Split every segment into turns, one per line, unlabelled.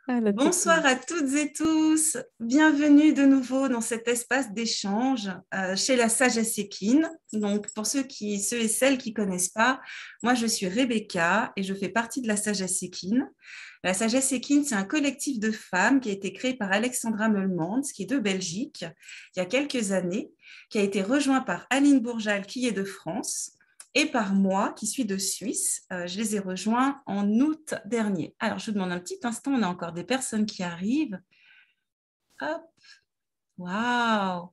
Ah, la
Bonsoir
technique.
à toutes et tous. Bienvenue de nouveau dans cet espace d'échange chez la Sagesse Équine. Donc, pour ceux et celles qui connaissent pas, moi, je suis Rebecca et je fais partie de la Sagesse Équine. La Sagesse Équine, c'est un collectif de femmes qui a été créé par Alexandra Meulemans, qui est de Belgique, il y a quelques années, qui a été rejoint par Aline Bourjal, qui est de France, et par moi, qui suis de Suisse. Je les ai rejoints en août dernier. Alors, je vous demande un petit instant, on a encore des personnes qui arrivent. Hop, waouh,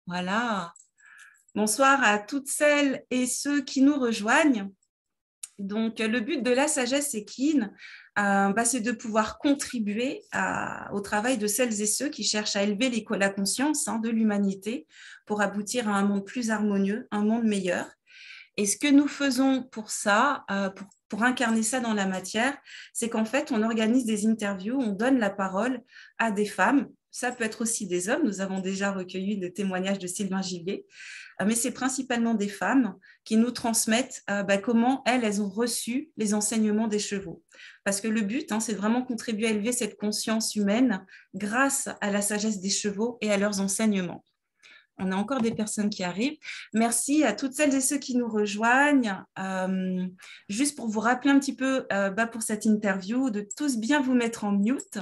voilà. Bonsoir à toutes celles et ceux qui nous rejoignent. Donc, le but de la sagesse équine, c'est de pouvoir contribuer au travail de celles et ceux qui cherchent à élever la conscience de l'humanité pour aboutir à un monde plus harmonieux, un monde meilleur. Et ce que nous faisons pour ça, pour incarner ça dans la matière, c'est qu'en fait, on organise des interviews, on donne la parole à des femmes. Ça peut être aussi des hommes. Nous avons déjà recueilli le témoignage de Sylvain Gillier, mais c'est principalement des femmes qui nous transmettent comment elles ont reçu les enseignements des chevaux. Parce que le but, c'est vraiment contribuer à élever cette conscience humaine grâce à la sagesse des chevaux et à leurs enseignements. On a encore des personnes qui arrivent. Merci à toutes celles et ceux qui nous rejoignent. Juste pour vous rappeler un petit peu pour cette interview, de tous bien vous mettre en mute,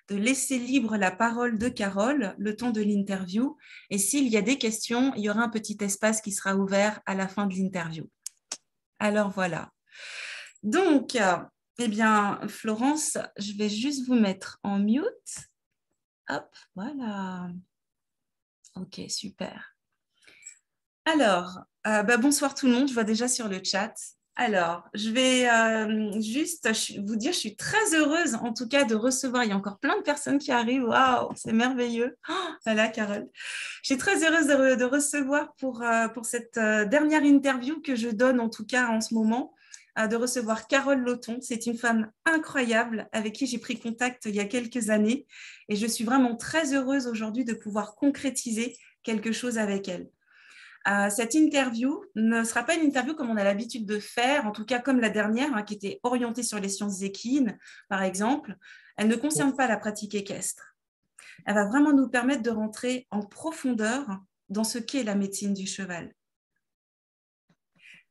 de laisser libre la parole de Carole le temps de l'interview. Et s'il y a des questions, il y aura un petit espace qui sera ouvert à la fin de l'interview. Alors voilà. Donc, eh bien, Florence, je vais juste vous mettre en mute. Hop, voilà. Ok, super. Alors, bonsoir tout le monde, je vois déjà sur le chat. Alors, je vais juste vous dire, je suis très heureuse en tout cas de recevoir, il y a encore plein de personnes qui arrivent, waouh, c'est merveilleux. Oh, voilà, Carole. Je suis très heureuse de recevoir pour cette dernière interview que je donne en tout cas en ce moment, de recevoir Carole Loton. C'est une femme incroyable avec qui j'ai pris contact il y a quelques années et je suis vraiment très heureuse aujourd'hui de pouvoir concrétiser quelque chose avec elle. Cette interview ne sera pas une interview comme on a l'habitude de faire, en tout cas comme la dernière, qui était orientée sur les sciences équines, par exemple. Elle ne concerne pas la pratique équestre. Elle va vraiment nous permettre de rentrer en profondeur dans ce qu'est la médecine du cheval.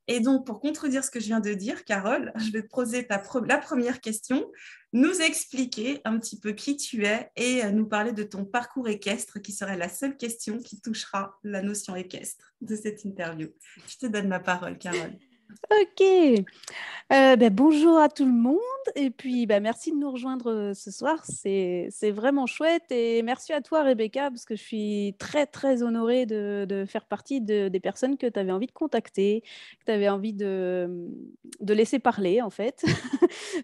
Et donc, pour contredire ce que je viens de dire, Carole, je vais te poser la première question, nous expliquer un petit peu qui tu es et nous parler de ton parcours équestre, qui serait la seule question qui touchera la notion équestre de cette interview. Je te donne la parole, Carole.
Ok. Bonjour à tout le monde. Et puis, merci de nous rejoindre ce soir. C'est vraiment chouette. Et merci à toi, Rebecca, parce que je suis très, très honorée de faire partie des personnes que tu avais envie de contacter, que tu avais envie de laisser parler, en fait,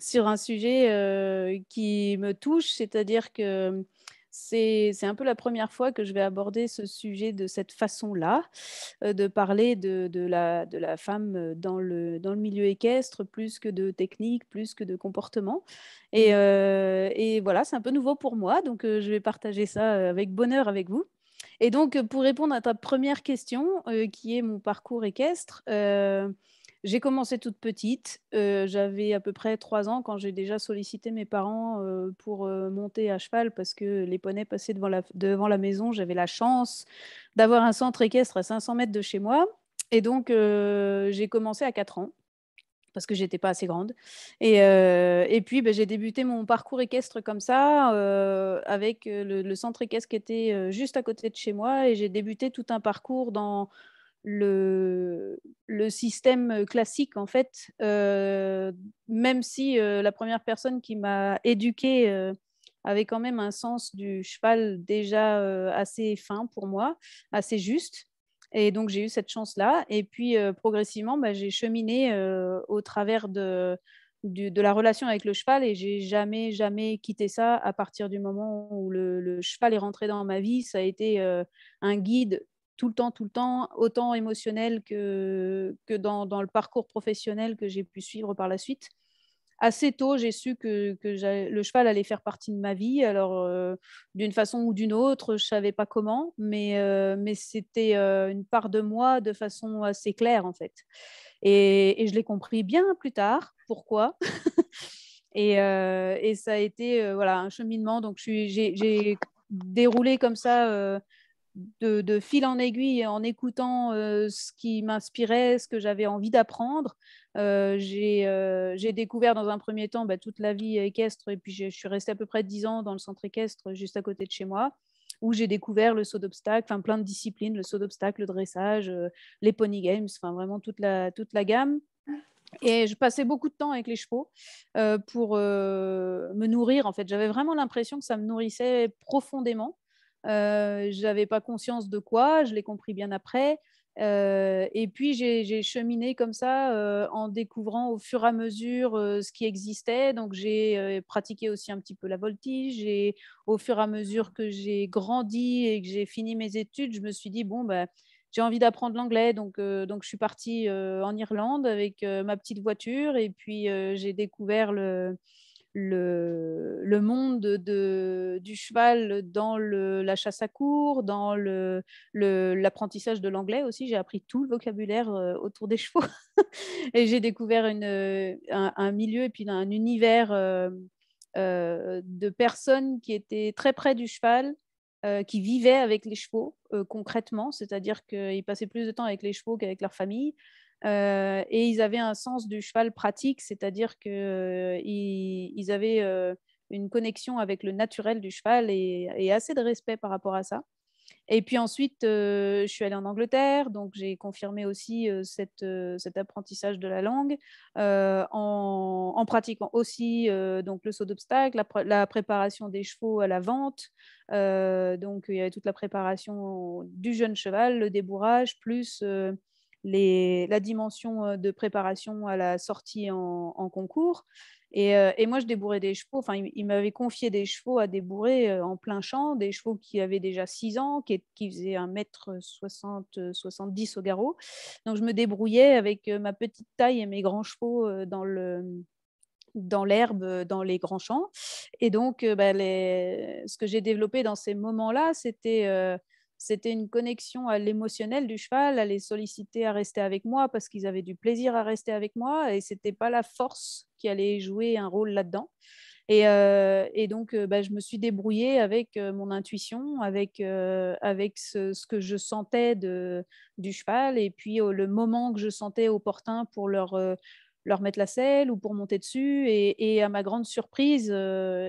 sur un sujet qui me touche. C'est-à-dire que c'est un peu la première fois que je vais aborder ce sujet de cette façon-là, de parler de la femme dans le milieu équestre, plus que de technique, plus que de comportement. Et voilà, c'est un peu nouveau pour moi, donc je vais partager ça avec bonheur avec vous. Et donc, pour répondre à ta première question, qui est mon parcours équestre, j'ai commencé toute petite. J'avais à peu près 3 ans quand j'ai déjà sollicité mes parents pour monter à cheval parce que les poneys passaient devant la maison. J'avais la chance d'avoir un centre équestre à 500 mètres de chez moi. Et donc, j'ai commencé à 4 ans parce que j'étais pas assez grande. Et puis, j'ai débuté mon parcours équestre comme ça, avec le centre équestre qui était juste à côté de chez moi. Et j'ai débuté tout un parcours dans le système classique, en fait, même si la première personne qui m'a éduquée avait quand même un sens du cheval déjà assez fin pour moi, assez juste. Et donc, j'ai eu cette chance-là. Et puis, progressivement, j'ai cheminé au travers de la relation avec le cheval et j'ai jamais, jamais quitté ça à partir du moment où le cheval est rentré dans ma vie. Ça a été un guide tout le temps, autant émotionnel que dans le parcours professionnel que j'ai pu suivre par la suite. assez tôt, j'ai su que le cheval allait faire partie de ma vie. Alors, d'une façon ou d'une autre, je ne savais pas comment, mais c'était une part de moi de façon assez claire, en fait. Et je l'ai compris bien plus tard. Pourquoi? Et ça a été voilà, un cheminement. Donc, j'ai déroulé comme ça de fil en aiguille en écoutant ce qui m'inspirait, ce que j'avais envie d'apprendre. J'ai découvert dans un premier temps toute la vie équestre et puis je suis restée à peu près 10 ans dans le centre équestre juste à côté de chez moi où j'ai découvert le saut d'obstacle, enfin plein de disciplines, le saut d'obstacle, le dressage, les pony games, enfin vraiment toute la gamme. Et je passais beaucoup de temps avec les chevaux pour me nourrir. En fait, j'avais vraiment l'impression que ça me nourrissait profondément. Je n'avais pas conscience de quoi, je l'ai compris bien après. Et puis, j'ai cheminé comme ça en découvrant au fur et à mesure ce qui existait. Donc, j'ai pratiqué aussi un petit peu la voltige. Et au fur et à mesure que j'ai grandi et que j'ai fini mes études, je me suis dit, bon, bah, j'ai envie d'apprendre l'anglais, donc je suis partie en Irlande avec ma petite voiture et puis j'ai découvert le monde du cheval dans la chasse à courre, dans l'apprentissage de l'anglais aussi. J'ai appris tout le vocabulaire autour des chevaux et j'ai découvert un milieu et puis un univers de personnes qui étaient très près du cheval, qui vivaient avec les chevaux concrètement, c'est-à-dire qu'ils passaient plus de temps avec les chevaux qu'avec leur famille. Et ils avaient un sens du cheval pratique, c'est-à-dire qu'ils avaient une connexion avec le naturel du cheval et assez de respect par rapport à ça. Et puis ensuite, je suis allée en Angleterre, donc j'ai confirmé aussi cet apprentissage de la langue en pratiquant aussi donc le saut d'obstacle, la préparation des chevaux à la vente. Donc il y avait toute la préparation du jeune cheval, le débourrage, plus la dimension de préparation à la sortie en concours. Et moi, je débourrais des chevaux. Enfin, il m'avait confié des chevaux à débourrer en plein champ, des chevaux qui avaient déjà 6 ans, qui faisaient 1,60 m 70 au garrot. Donc, je me débrouillais avec ma petite taille et mes grands chevaux dans l'herbe, dans les grands champs. Et donc, ce que j'ai développé dans ces moments-là, c'était une connexion à l'émotionnel du cheval, à les solliciter à rester avec moi parce qu'ils avaient du plaisir à rester avec moi et c'était pas la force qui allait jouer un rôle là-dedans. Et donc, je me suis débrouillée avec mon intuition, avec ce que je sentais du cheval et puis le moment que je sentais opportun pour leur mettre la selle ou pour monter dessus. Et à ma grande surprise,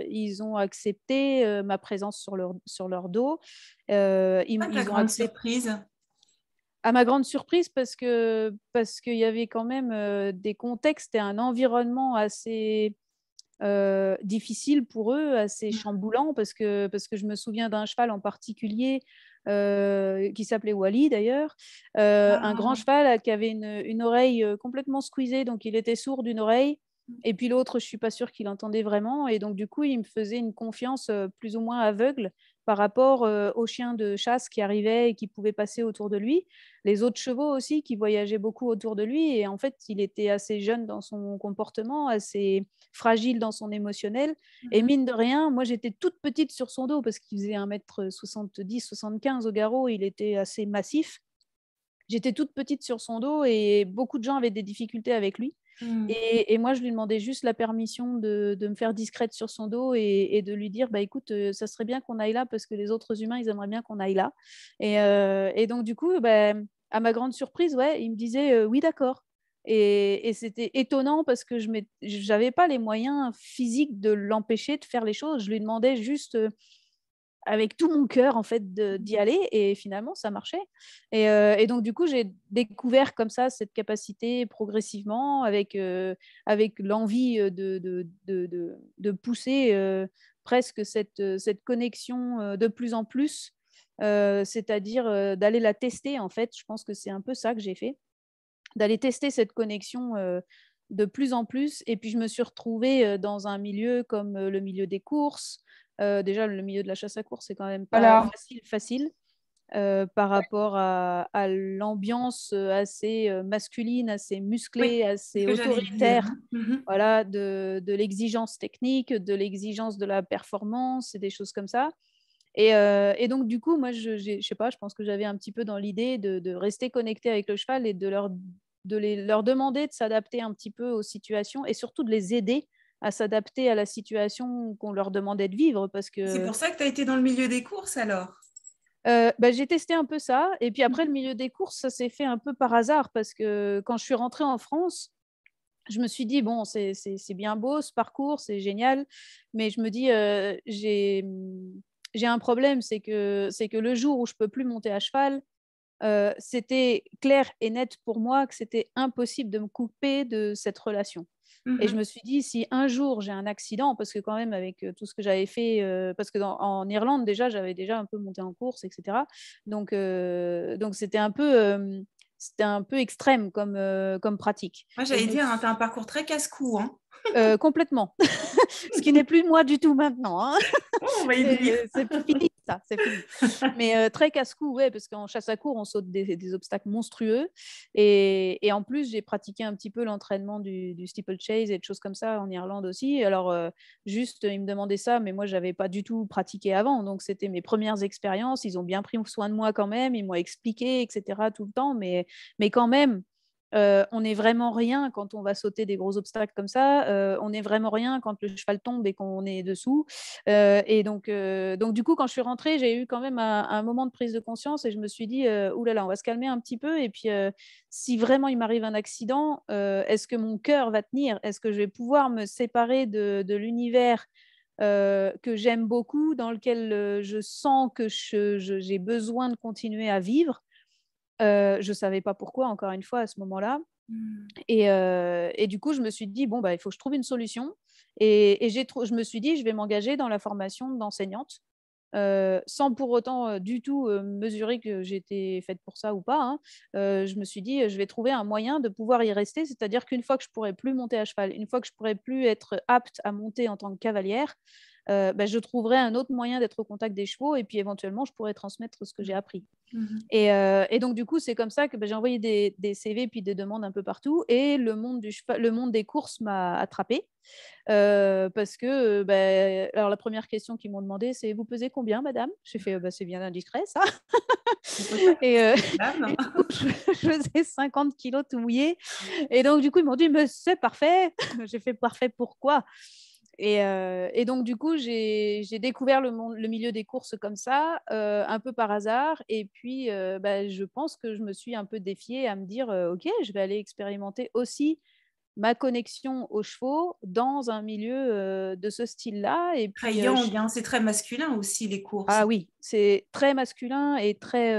ils ont accepté ma présence sur leur dos.
Ta
Ils ont
grande
accepté
surprise.
à ma grande surprise parce qu'il y avait quand même des contextes et un environnement assez difficile pour eux, assez chamboulant, parce que je me souviens d'un cheval en particulier qui s'appelait Wally d'ailleurs, un grand
Ah,
cheval qui avait une oreille complètement squeezée, donc il était sourd d'une oreille. Et puis l'autre, je ne suis pas sûre qu'il entendait vraiment. Et donc, du coup, il me faisait une confiance plus ou moins aveugle par rapport aux chiens de chasse qui arrivaient et qui pouvaient passer autour de lui. Les autres chevaux aussi qui voyageaient beaucoup autour de lui. Et en fait, il était assez jeune dans son comportement, assez fragile dans son émotionnel. Et
mhm.
mine de rien, moi, j'étais toute petite sur son dos parce qu'il faisait 1,70 m 75 au garrot. Il était assez massif. J'étais toute petite sur son dos et beaucoup de gens avaient des difficultés avec lui.
Mm.
Et moi, je lui demandais juste la permission de me faire discrète sur son dos et de lui dire, bah, écoute, ça serait bien qu'on aille là parce que les autres humains, ils aimeraient bien qu'on aille là. Et donc, du coup, bah, à ma grande surprise, ouais, il me disait, oui, d'accord. Et c'était étonnant parce que je n'avais pas les moyens physiques de l'empêcher de faire les choses. Je lui demandais juste avec tout mon cœur en fait d'y aller et finalement ça marchait et donc du coup j'ai découvert comme ça cette capacité progressivement avec l'envie de pousser presque cette connexion de plus en plus, c'est-à-dire d'aller la tester en fait. Je pense que c'est un peu ça que j'ai fait, d'aller tester cette connexion de plus en plus. Et puis, je me suis retrouvée dans un milieu comme le milieu des courses. Déjà, le milieu de la chasse à course, c'est quand même pas
Alors,
facile. par rapport à l'ambiance assez masculine, assez musclée,
Oui, c'est ce
assez
que j'allais dire.
autoritaire,
Mhm.
voilà, de l'exigence technique, de l'exigence de la performance et des choses comme ça. Et donc, du coup, moi, je sais pas, je pense que j'avais un petit peu dans l'idée de rester connecté avec le cheval et leur demander de s'adapter un petit peu aux situations et surtout de les aider à s'adapter à la situation qu'on leur demandait de vivre parce
C'est
que
pour ça que tu as été dans le milieu des courses alors.
bah, j'ai testé un peu ça. Et puis après, le
Mhm.
milieu des courses, ça s'est fait un peu par hasard parce que quand je suis rentrée en France, je me suis dit, bon, c'est bien beau ce parcours, c'est génial, mais je me dis, j'ai un problème, c'est que le jour où je peux plus monter à cheval, c'était clair et net pour moi que c'était impossible de me couper de cette relation. Et je
Mhm.
me suis dit, si un jour j'ai un accident, parce que quand même avec tout ce que j'avais fait, parce que en Irlande déjà, j'avais déjà un peu monté en course, etc. Donc c'était un peu extrême comme pratique.
Moi,
Et
j'allais
je me
dire, hein, tu as un
suis
parcours très casse-cou. Hein.
complètement, ce qui n'est plus moi du tout maintenant, hein.
Oh, on va y venir.
C'est fini, ça, c'est fini. Mais très casse-cou, ouais, parce qu'en chasse à cours, on saute des obstacles monstrueux. Et en plus, j'ai pratiqué un petit peu l'entraînement du steeplechase et des choses comme ça en Irlande aussi. Alors, juste, ils me demandaient ça, mais moi, je n'avais pas du tout pratiqué avant. Donc, c'était mes premières expériences. Ils ont bien pris soin de moi quand même. Ils m'ont expliqué, etc., tout le temps. Mais quand même, on n'est vraiment rien quand on va sauter des gros obstacles comme ça. On n'est vraiment rien quand le cheval tombe et qu'on est dessous. Et donc, du coup, quand je suis rentrée, j'ai eu quand même un moment de prise de conscience et je me suis dit, oulala, on va se calmer un petit peu. Et puis, si vraiment il m'arrive un accident, est-ce que mon cœur va tenir? Est-ce que je vais pouvoir me séparer de l'univers que j'aime beaucoup, dans lequel je sens que j'ai besoin de continuer à vivre? Je ne savais pas pourquoi, encore une fois, à ce moment-là.
Mhm.
Et du coup, je me suis dit, bon, bah, il faut que je trouve une solution. Et je me suis dit, je vais m'engager dans la formation d'enseignante, sans pour autant du tout mesurer que j'étais faite pour ça ou pas, hein. Je me suis dit, je vais trouver un moyen de pouvoir y rester, c'est-à-dire qu'une fois que je pourrais plus monter à cheval, une fois que je pourrais plus être apte à monter en tant que cavalière, bah, je trouverai un autre moyen d'être au contact des chevaux et puis éventuellement, je pourrais transmettre ce que j'ai appris.
Mhm.
Et donc, du coup, c'est comme ça que j'ai envoyé des CV puis des demandes un peu partout. Et le monde des courses m'a attrapée. Parce que, alors, la première question qu'ils m'ont demandé, c'est: vous pesez combien, madame? J'ai fait: c'est bien indiscret, ça.
On peut pas
et,
tester
euh,
les
et
dames.
du coup, je faisais 50 kilos tout mouillé. Et donc, du coup, ils m'ont dit: mais c'est parfait. J'ai fait: parfait, pourquoi? Et donc, du coup, j'ai découvert le milieu des courses comme ça, un peu par hasard. Et puis, je pense que je me suis un peu défiée à me dire, OK, je vais aller expérimenter aussi ma connexion aux chevaux dans un milieu de ce style-là. Et
Très
puis,
yang, hein, c'est très masculin aussi, les courses.
ah oui, c'est très masculin et très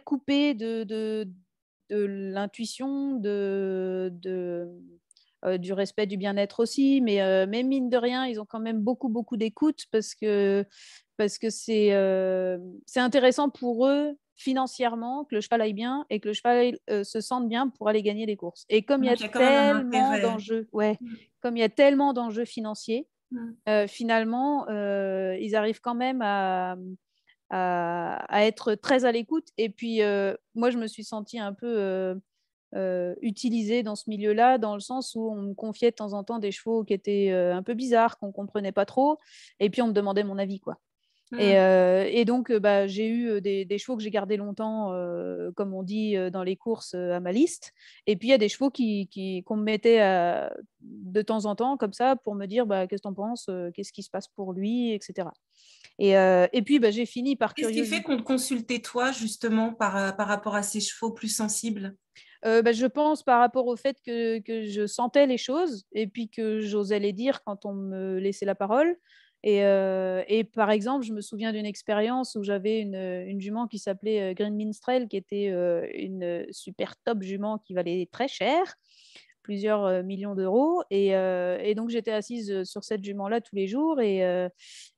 coupé de l'intuition, du respect du bien-être aussi, mais mine de rien, ils ont quand même beaucoup, beaucoup d'écoute parce que c'est intéressant pour eux financièrement que le cheval aille bien et que le cheval se sente bien pour aller gagner les courses. Et comme il y a
Donc, il y a quand même un
tellement
intérêt.
d'enjeux, ouais,
Mhm.
comme il y a tellement d'enjeux financiers,
Mhm.
finalement, ils arrivent quand même à être très à l'écoute. Et puis, moi, je me suis sentie un peu utilisée dans ce milieu-là, dans le sens où on me confiait de temps en temps des chevaux qui étaient un peu bizarres, qu'on ne comprenait pas trop, et puis on me demandait mon avis, quoi. Et donc, j'ai eu des chevaux que j'ai gardés longtemps, comme on dit dans les courses, à ma liste. Et puis, il y a des chevaux qu'on me mettait de temps en temps, comme ça, pour me dire, qu'est-ce que tu en penses, qu'est-ce qui se passe pour lui, etc. Et puis, j'ai fini par
Qu'est-ce qui fait
curiosité.
qu'on te consultait, toi, justement, par rapport à ces chevaux plus sensibles?
Je pense par rapport au fait que je sentais les choses et puis que j'osais les dire quand on me laissait la parole. Et par exemple, je me souviens d'une expérience où j'avais une jument qui s'appelait Green Minstrel, qui était une super top jument qui valait très cher, plusieurs millions d'euros. Et donc, j'étais assise sur cette jument-là tous les jours. Et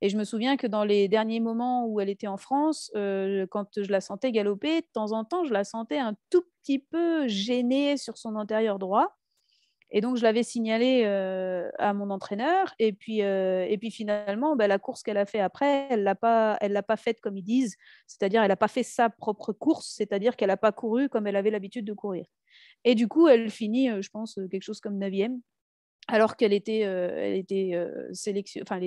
je me souviens que dans les derniers moments où elle était en France, quand je la sentais galoper, de temps en temps, je la sentais un tout petit peu gênée sur son antérieur droit. Et donc, je l'avais signalé à mon entraîneur. Et puis finalement, la course qu'elle a fait après, elle l'a pas faite comme ils disent. C'est-à-dire, elle n'a pas fait sa propre course. C'est-à-dire qu'elle n'a pas couru comme elle avait l'habitude de courir. Et du coup, elle finit, je pense, quelque chose comme 9e, alors qu'elle était, enfin,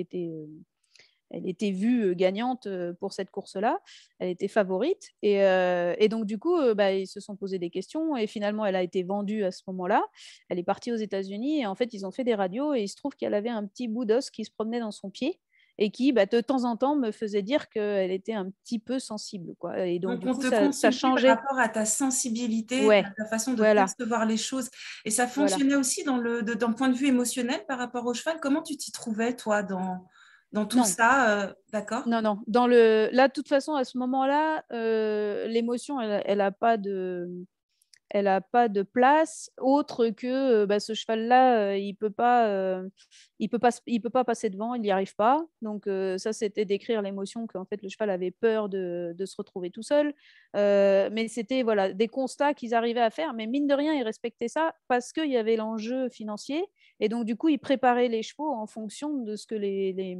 elle était vue gagnante pour cette course-là. Elle était favorite. Et donc, du coup, ils se sont posé des questions. Et finalement, elle a été vendue à ce moment-là. Elle est partie aux États-Unis. Et en fait, ils ont fait des radios. Et il se trouve qu'elle avait un petit bout d'os qui se promenait dans son pied et qui, de temps en temps, me faisait dire qu'elle était un petit peu sensible, quoi. Et donc,
Donc,
du
on
coup,
te
ça
consultait par
changeait.
rapport à ta sensibilité,
Ouais,
à ta façon de
voilà,
percevoir les choses. Et ça
voilà.
fonctionnait aussi d'un point de vue émotionnel par rapport au cheval. Comment tu t'y trouvais, toi, dans tout
Non,
ça d'accord?
non, non. Là, de toute façon, à ce moment-là, l'émotion, elle a pas de place autre que ce cheval-là, il peut pas passer devant, il n'y arrive pas. Donc ça, c'était décrire l'émotion qu'en fait le cheval avait peur de se retrouver tout seul. Mais c'était voilà des constats qu'ils arrivaient à faire. Mais mine de rien, ils respectaient ça parce qu'il y avait l'enjeu financier. Et donc du coup, ils préparaient les chevaux en fonction de ce que les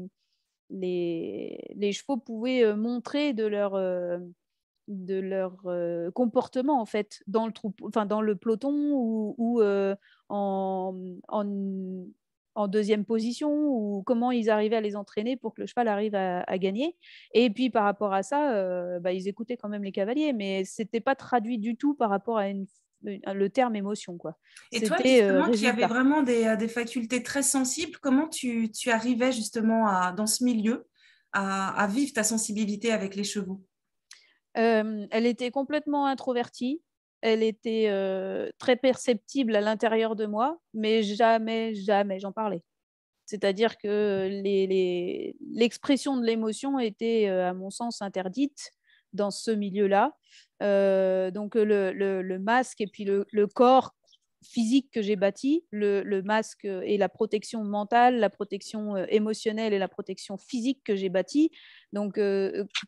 chevaux pouvaient montrer de leur comportement en fait dans le troupeau, enfin dans le peloton ou en, en, en deuxième position, ou comment ils arrivaient à les entraîner pour que le cheval arrive à gagner. Et puis par rapport à ça, ils écoutaient quand même les cavaliers, mais c'était pas traduit du tout par rapport à le terme émotion, quoi.
Et toi,
C'était
justement, qui avais
résultat.
vraiment des facultés très sensibles, comment tu arrivais justement dans ce milieu à vivre ta sensibilité avec les chevaux?
Elle était complètement introvertie. Elle était très perceptible à l'intérieur de moi, mais jamais, jamais j'en parlais. C'est-à-dire que l'expression de l'émotion était, à mon sens, interdite dans ce milieu-là. Donc le masque et puis le corps physique que j'ai bâti, le masque et la protection mentale, la protection émotionnelle et la protection physique que j'ai bâti, donc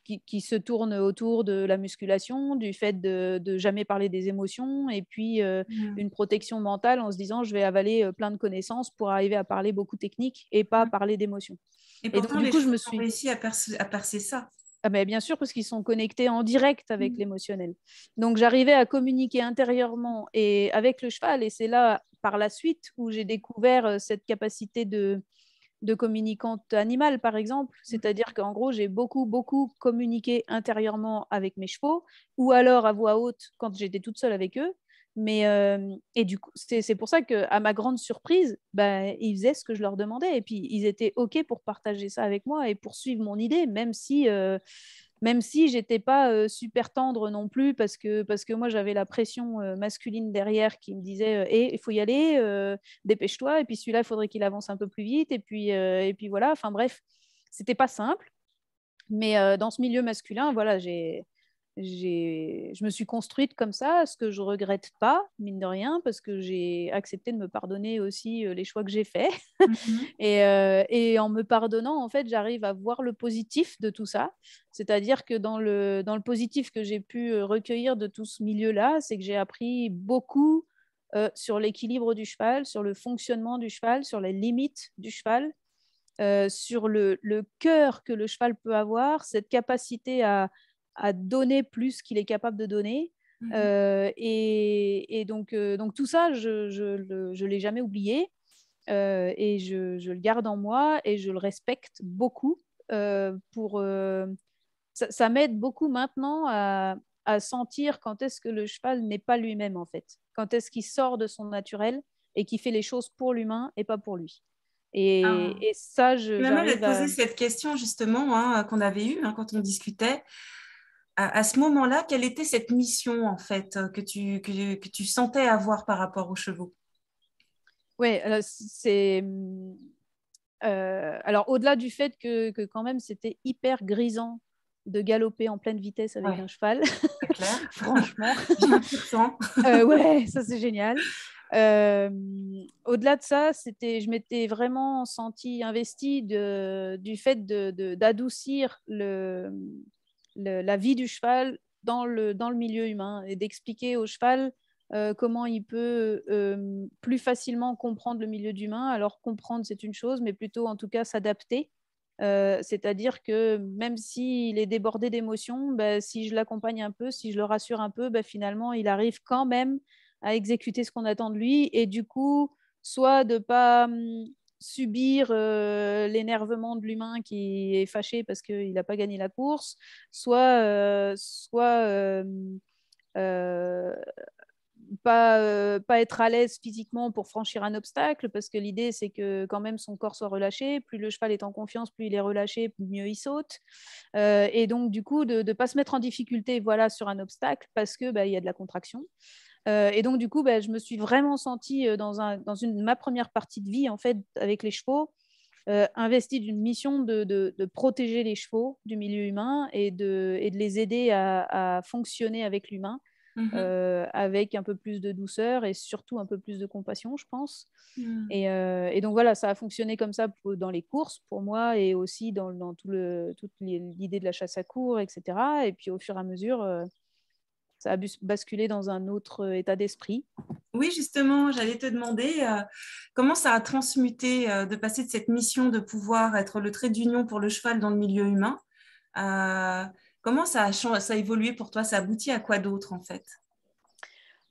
qui se tourne autour de la musculation, du fait de jamais parler des émotions, et puis
Mm.
une protection mentale en se disant je vais avaler plein de connaissances pour arriver à parler beaucoup technique et pas parler d'émotions.
Et
Et donc
pourtant,
du
les
coup je
chevaux
me
ont
suis
réussi à percer ça.
ah ben, bien sûr, parce qu'ils sont connectés en direct avec
Mm.
l'émotionnel. Donc, j'arrivais à communiquer intérieurement et avec le cheval. Et c'est là, par la suite, où j'ai découvert cette capacité de communicante animale, par exemple. C'est-à-dire qu'en gros, j'ai beaucoup, beaucoup communiqué intérieurement avec mes chevaux, ou alors à voix haute quand j'étais toute seule avec eux. Mais, et du coup, c'est pour ça qu'à ma grande surprise, ils faisaient ce que je leur demandais. Et puis, ils étaient OK pour partager ça avec moi et poursuivre mon idée, même si j'étais pas super tendre non plus, parce que moi, j'avais la pression masculine derrière qui me disait il faut y aller, dépêche-toi. Et puis, celui-là, il faudrait qu'il avance un peu plus vite. Et puis voilà. Enfin, bref, c'était pas simple. Mais dans ce milieu masculin, voilà, je me suis construite comme ça, ce que je regrette pas, mine de rien, parce que j'ai accepté de me pardonner aussi les choix que j'ai faits.
Mhm.
Et en me pardonnant, en fait, j'arrive à voir le positif de tout ça. C'est-à-dire que dans le positif que j'ai pu recueillir de tout ce milieu-là, c'est que j'ai appris beaucoup sur l'équilibre du cheval, sur le fonctionnement du cheval, sur les limites du cheval, sur le cœur que le cheval peut avoir, cette capacité à donner plus qu'il est capable de donner.
Mhm.
Donc tout ça, je l'ai jamais oublié, et je le garde en moi et je le respecte beaucoup. Ça m'aide beaucoup maintenant à sentir quand est-ce que le cheval n'est pas lui-même, en fait. Quand est-ce qu'il sort de son naturel et qu'il fait les choses pour l'humain et pas pour lui.
Ah.
Et ça,
Tu m'amènes à
j'arrive
te poser
à...
cette question justement qu'on avait eue quand on discutait. À ce moment-là, quelle était cette mission en fait que tu sentais avoir par rapport aux chevaux?
Ouais, alors, au-delà du fait que quand même, c'était hyper grisant de galoper en pleine vitesse avec un
Ouais,
cheval,
très clair.
franchement.
Bien pourtant.
Ouais, ça c'est génial. Euh, Au-delà de ça, je m'étais vraiment sentie investie du fait d'adoucir la vie du cheval dans le milieu humain et d'expliquer au cheval comment il peut plus facilement comprendre le milieu d'humain. Alors comprendre, c'est une chose, mais plutôt en tout cas s'adapter. C'est-à-dire que même s'il est débordé d'émotions, bah, si je l'accompagne un peu, si je le rassure un peu, bah, finalement, il arrive quand même à exécuter ce qu'on attend de lui. Et du coup, soit de ne pas subir l'énervement de l'humain qui est fâché parce qu'il n'a pas gagné la course, soit euh, pas être à l'aise physiquement pour franchir un obstacle, parce que l'idée, c'est que quand même son corps soit relâché. Plus le cheval est en confiance, plus il est relâché, plus mieux il saute. Et donc, du coup, de ne pas se mettre en difficulté voilà, sur un obstacle parce qu'il y a de la contraction. Et donc, du coup, je me suis vraiment sentie ma première partie de vie, en fait, avec les chevaux, investie d'une mission de protéger les chevaux du milieu humain et de les aider à fonctionner avec l'humain
Mhm.
avec un peu plus de douceur et surtout un peu plus de compassion, je pense.
Mhm.
Et donc voilà, ça a fonctionné comme ça dans les courses pour moi et aussi dans toute l'idée de la chasse à courre, etc. Et puis au fur et à mesure, ça a basculé dans un autre état d'esprit.
Oui, justement, j'allais te demander comment ça a transmuté de passer de cette mission de pouvoir être le trait d'union pour le cheval dans le milieu humain. Euh, Comment ça a évolué pour toi? Ça aboutit à quoi d'autre en fait?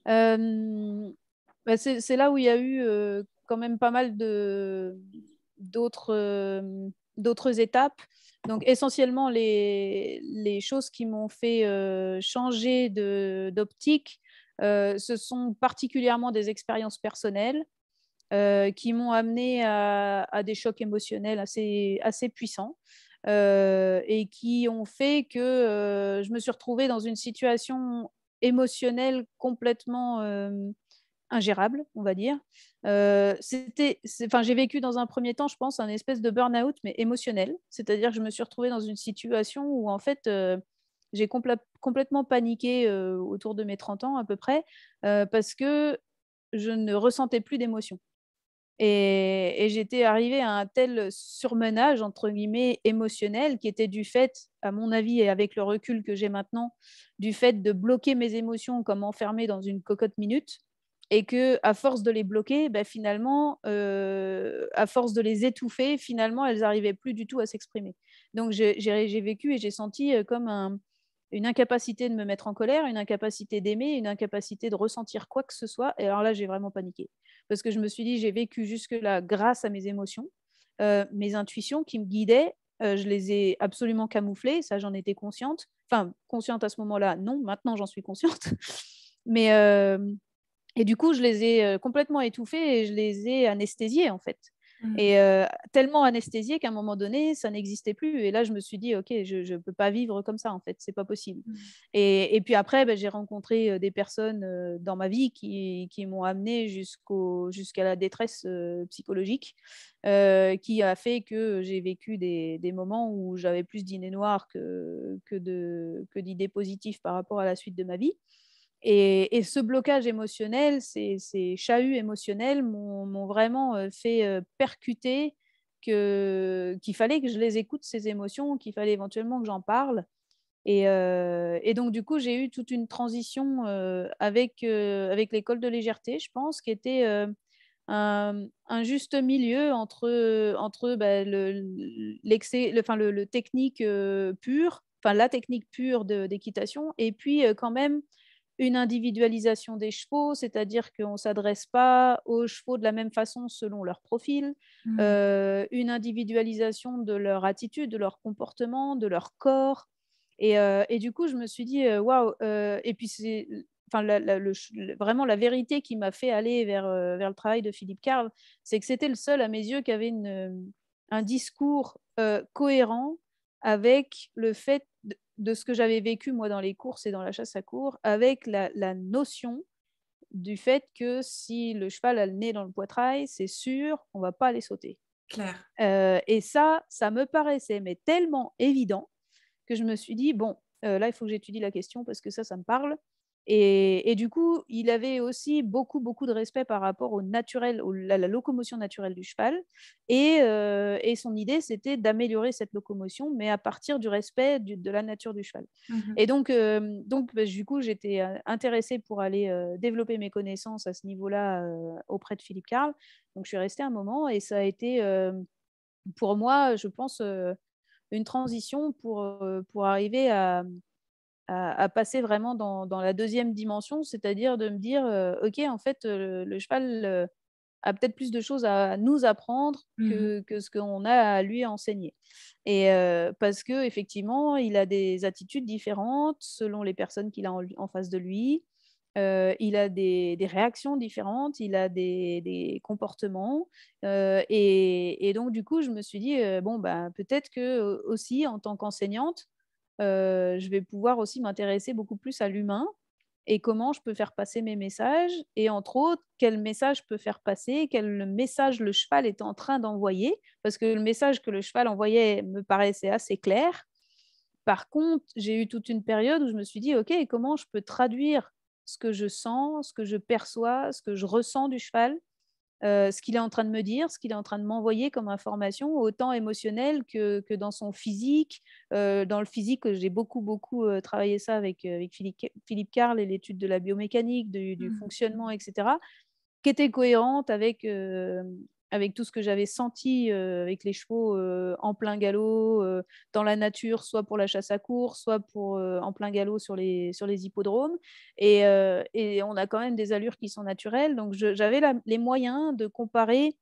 Euh, c'est là où il y a eu quand même pas mal d'autres d'autres étapes. Donc essentiellement les choses qui m'ont fait changer d'optique, ce sont particulièrement des expériences personnelles qui m'ont amené à des chocs émotionnels assez puissants et qui ont fait que je me suis retrouvée dans une situation émotionnelle complètement ingérable, on va dire. J'ai vécu dans un premier temps, je pense, un espèce de burn-out, mais émotionnel. C'est-à-dire que je me suis retrouvée dans une situation où, en fait, j'ai complètement paniqué autour de mes 30 ans à peu près, parce que je ne ressentais plus d'émotion. Et j'étais arrivée à un tel surmenage, entre guillemets, émotionnel, qui était du fait, à mon avis, et avec le recul que j'ai maintenant, du fait de bloquer mes émotions comme enfermée dans une cocotte minute. Et que, à force de les bloquer, finalement, à force de les étouffer, finalement, elles n'arrivaient plus du tout à s'exprimer. Donc, j'ai vécu et j'ai senti comme une incapacité de me mettre en colère, une incapacité d'aimer, une incapacité de ressentir quoi que ce soit. Et alors là, j'ai vraiment paniqué parce que je me suis dit, j'ai vécu jusque-là grâce à mes émotions, mes intuitions qui me guidaient, je les ai absolument camouflées, ça j'en étais consciente. Enfin, consciente à ce moment-là, non, maintenant j'en suis consciente. Mais, et du coup, je les ai complètement étouffées et je les ai anesthésiées en fait.
Mhm.
Et tellement anesthésiées qu'à un moment donné, ça n'existait plus. Et là, je me suis dit, OK, je ne peux pas vivre comme ça, en fait, c'est pas possible. Et puis après, j'ai rencontré des personnes dans ma vie qui m'ont amené jusqu'à la détresse psychologique, qui a fait que j'ai vécu des moments où j'avais plus d'idées noires que d'idées positives par rapport à la suite de ma vie. Et ce blocage émotionnel, ces chahuts émotionnels m'ont vraiment fait percuter qu'il fallait que je les écoute, ces émotions, qu'il fallait éventuellement que j'en parle. Et donc, du coup, j'ai eu toute une transition avec l'école de légèreté, je pense, qui était un juste milieu entre l'excès, le technique pur, enfin la technique pure d'équitation, et puis quand même une individualisation des chevaux, c'est-à-dire qu'on ne s'adresse pas aux chevaux de la même façon selon leur profil,
Mhm.
une individualisation de leur attitude, de leur comportement, de leur corps. Et du coup, je me suis dit, waouh, et puis c'est enfin, vraiment la vérité qui m'a fait aller vers le travail de Philippe Carle, c'est que c'était le seul à mes yeux qui avait un discours cohérent avec le fait de ce que j'avais vécu moi dans les courses et dans la chasse à courre, avec la notion du fait que si le cheval a le nez dans le poitrail, c'est sûr, on va pas aller sauter.
Claire.
Et ça me paraissait mais tellement évident que je me suis dit, bon, là, il faut que j'étudie la question parce que ça me parle. Et du coup, il avait aussi beaucoup, beaucoup de respect par rapport au naturel, la locomotion naturelle du cheval. Et son idée, c'était d'améliorer cette locomotion, mais à partir du respect de la nature du cheval.
Mhm.
Et donc bah, du coup, j'étais intéressée pour aller développer mes connaissances à ce niveau-là auprès de Philippe Carle. Donc, je suis restée un moment et ça a été pour moi, je pense, une transition pour arriver à passer vraiment dans la deuxième dimension, c'est-à-dire de me dire, OK, en fait, le cheval a peut-être plus de choses à nous apprendre
Mhm.
que ce qu'on a à lui enseigner. Et parce qu'effectivement, il a des attitudes différentes selon les personnes qu'il a en face de lui. Il a des réactions différentes, il a des comportements. Et donc, du coup, je me suis dit, bon, bah, peut-être que aussi, en tant qu'enseignante, je vais pouvoir aussi m'intéresser beaucoup plus à l'humain et comment je peux faire passer mes messages et entre autres, quel message je peux faire passer, quel message le cheval est en train d'envoyer, parce que le message que le cheval envoyait me paraissait assez clair. Par contre, j'ai eu toute une période où je me suis dit: «OK, comment je peux traduire ce que je sens, ce que je perçois, ce que je ressens du cheval?» Ce qu'il est en train de me dire, ce qu'il est en train de m'envoyer comme information, autant émotionnelle que dans son physique. Dans le physique, j'ai beaucoup, beaucoup, travaillé ça avec Philippe Carle et l'étude de la biomécanique, du
Mhm.
fonctionnement et cetera, qui était cohérente avec tout ce que j'avais senti, avec les chevaux, en plein galop, dans la nature, soit pour la chasse à courre, soit pour, en plein galop sur les hippodromes. Et on a quand même des allures qui sont naturelles, donc j'avais les moyens de comparer,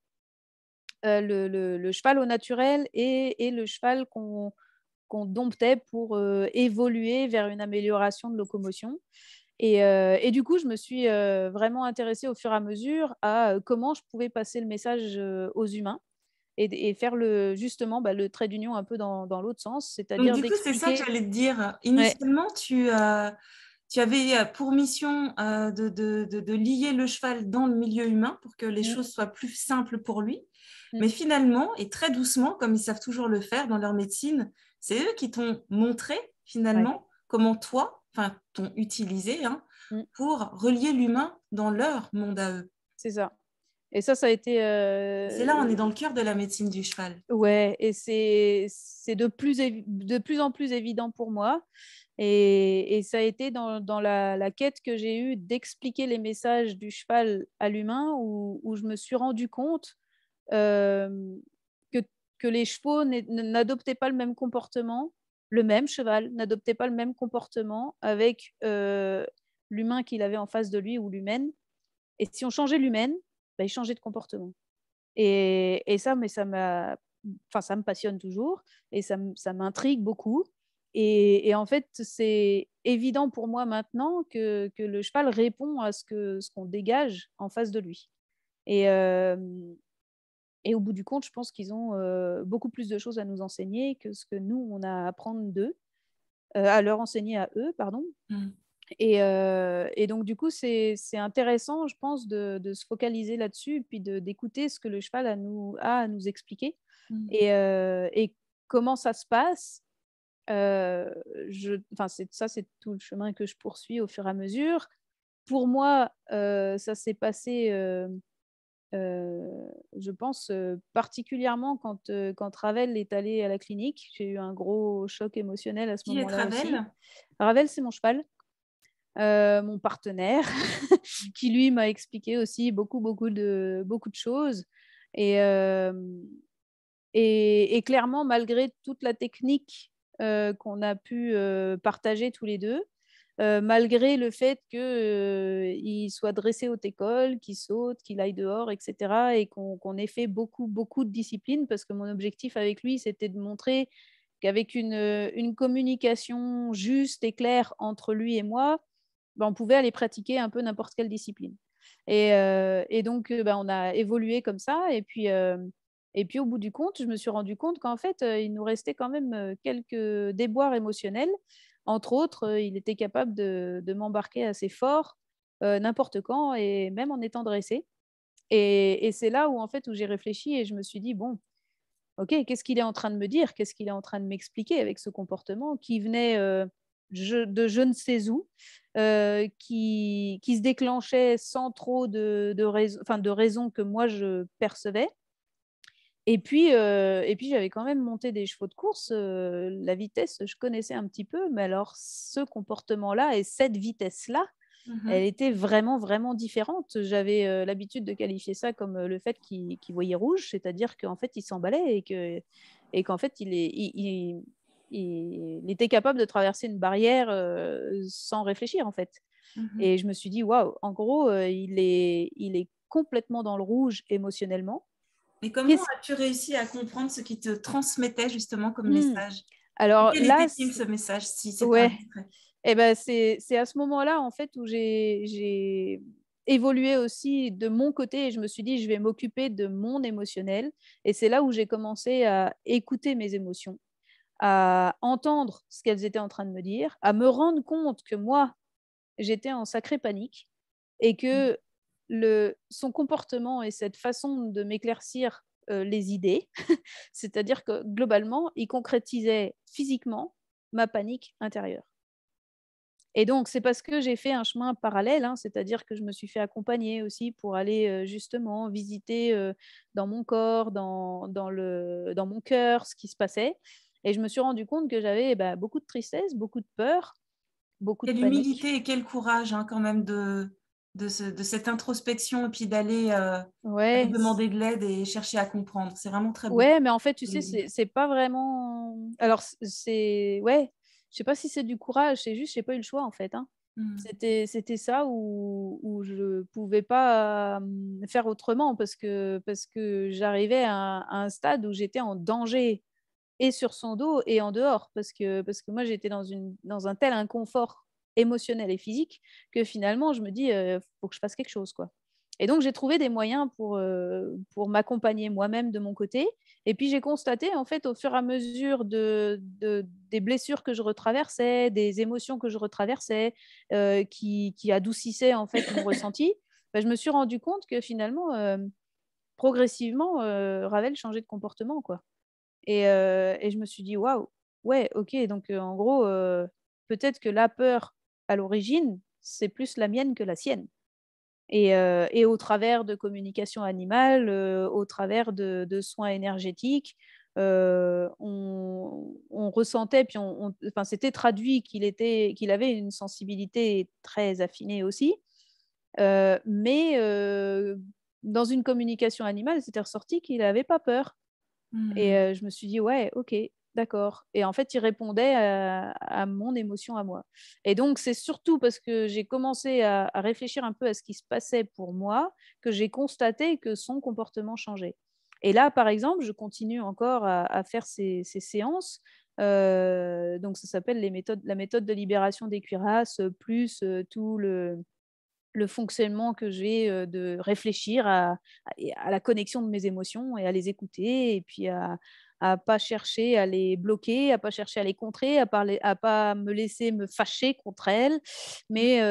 le cheval au naturel et le cheval qu'on domptait pour, évoluer vers une amélioration de locomotion. Et du coup, je me suis vraiment intéressée au fur et à mesure à comment je pouvais passer le message aux humains et faire justement bah, le trait d'union un peu dans l'autre sens,
Donc,
c'est-à-dire
du coup, c'est ça que
d'expliquer.
j'allais te dire.
Ouais.
Initialement, tu avais pour mission de lier le cheval dans le milieu humain pour que les
Mm,
choses soient plus simples pour lui.
mm,
Mais finalement, et très doucement, comme ils savent toujours le faire dans leur médecine, c'est eux qui t'ont montré
ouais,
finalement comment toi, enfin, t'ont utilisé hein,
mm,
pour relier l'humain dans leur monde à eux.
c'est ça. Et ça a été
Et c'est là, on est dans le cœur de la médecine du cheval.
ouais, et c'est de plus en plus évident pour moi. Et ça a été dans la quête que j'ai eue d'expliquer les messages du cheval à l'humain où je me suis rendu compte euh, que, que les chevaux n'adoptaient pas le même comportement, le même cheval n'adoptait pas le même comportement avec l'humain qu'il avait en face de lui ou l'humaine. Et si on changeait l'humaine, bah, il changeait de comportement. Et ça, mais enfin, ça me passionne toujours et ça m'intrigue beaucoup. Et en fait, c'est évident pour moi maintenant que le cheval répond à ce qu'on dégage en face de lui. Et, euh, et au bout du compte, je pense qu'ils ont beaucoup plus de choses à nous enseigner que ce que nous, on a à apprendre d'eux, à leur enseigner à eux, pardon.
Mm.
Et donc, du coup, c'est intéressant, je pense, de se focaliser là-dessus, puis d'écouter ce que le cheval a à nous expliquer
Mm.
et comment ça se passe. Enfin, c'est tout le chemin que je poursuis au fur et à mesure. Pour moi, ça s'est passé, je pense, particulièrement quand Ravel est allé à la clinique. J'ai eu un gros choc émotionnel à ce
Qui est
moment-là aussi.
Ravel?
Ravel, c'est mon cheval. Mon partenaire, qui lui m'a expliqué aussi beaucoup de choses. Et, euh, et clairement, malgré toute la technique qu'on a pu partager tous les deux, malgré le fait qu'il soit dressé haute école, qu'il saute, qu'il aille dehors, etc., et qu'on ait fait beaucoup, beaucoup de disciplines, parce que mon objectif avec lui, c'était de montrer qu'avec une communication juste et claire entre lui et moi, ben, on pouvait aller pratiquer un peu n'importe quelle discipline. Et donc, ben, on a évolué comme ça. Et puis, au bout du compte, je me suis rendu compte qu'en fait, il nous restait quand même quelques déboires émotionnels. Entre autres, il était capable de m'embarquer assez fort, n'importe quand, et même en étant dressé. Et c'est là où, en fait, où j'ai réfléchi et je me suis dit, bon, OK, qu'est-ce qu'il est en train de me dire? Qu'est-ce qu'il est en train de m'expliquer avec ce comportement qui venait je ne sais où, qui se déclenchait sans trop de raisons que moi je percevais. Et puis j'avais quand même monté des chevaux de course. La vitesse, je connaissais un petit peu, mais alors ce comportement-là et cette vitesse-là, elle
Mhm.
était vraiment, vraiment différente. J'avais l'habitude de qualifier ça comme le fait qu'il voyait rouge, c'est-à-dire qu'en fait, il s'emballait et qu'en fait, il était capable de traverser une barrière sans réfléchir, en fait.
Mhm.
Et je me suis dit, waouh, en gros, il est complètement dans le rouge émotionnellement.
Et comment
Qu'est-ce
as-tu réussi à comprendre ce qui te transmettait justement comme
Hmm.
message? Et
Alors
quel
là,
était-il ce message, si c'est pas
ouais,
indiscret?
c'est à ce moment-là en fait où j'ai évolué aussi de mon côté et je me suis dit je vais m'occuper de mon émotionnel et c'est là où j'ai commencé à écouter mes émotions, à entendre ce qu'elles étaient en train de me dire, à me rendre compte que moi j'étais en sacrée panique et que son comportement et cette façon de m'éclaircir les idées, c'est-à-dire que globalement, il concrétisait physiquement ma panique intérieure. Et donc, c'est parce que j'ai fait un chemin parallèle, hein, c'est-à-dire que je me suis fait accompagner aussi pour aller justement visiter dans mon corps, dans mon cœur, ce qui se passait. Et je me suis rendu compte que j'avais beaucoup de tristesse, beaucoup de peur, beaucoup de
Quelle
panique.
humilité et quel courage hein, quand même de cette introspection et puis d'aller
Ouais,
demander de l'aide et chercher à comprendre. C'est vraiment très beau.
ouais, mais en fait, tu sais, c'est pas vraiment. Alors, ouais, je sais pas si c'est du courage, c'est juste, j'ai pas eu le choix en fait, hein.
Mm.
C'était ça où je pouvais pas faire autrement parce que j'arrivais à un stade où j'étais en danger et sur son dos et en dehors parce que moi j'étais dans un tel inconfort émotionnel et physique que finalement je me dis faut que je fasse quelque chose quoi. Et donc j'ai trouvé des moyens pour m'accompagner moi-même de mon côté et puis j'ai constaté en fait au fur et à mesure des blessures que je retraversais, des émotions que je retraversais qui adoucissaient en fait mon ressenti, je me suis rendu compte que finalement progressivement Ravel changeait de comportement quoi. Et je me suis dit: «Waouh, ouais, OK, donc en gros, peut-être que la peur, à l'origine, c'est plus la mienne que la sienne» et au travers de communication animale, au travers de soins énergétiques, on ressentait puis enfin, c'était traduit qu'il avait une sensibilité très affinée aussi, mais dans une communication animale, c'était ressorti qu'il avait pas peur. Et
Mm.
je me suis dit: «Ouais, OK, d'accord» et en fait, il répondait à mon émotion à moi et donc c'est surtout parce que j'ai commencé à réfléchir un peu à ce qui se passait pour moi, que j'ai constaté que son comportement changeait et là, par exemple, je continue encore à faire ces séances, donc ça s'appelle la méthode de libération des cuirasses, plus, tout le fonctionnement que j'ai de réfléchir à la connexion de mes émotions et à les écouter et puis à pas chercher à les bloquer, à pas chercher à les contrer, à pas me laisser me fâcher contre elles, mais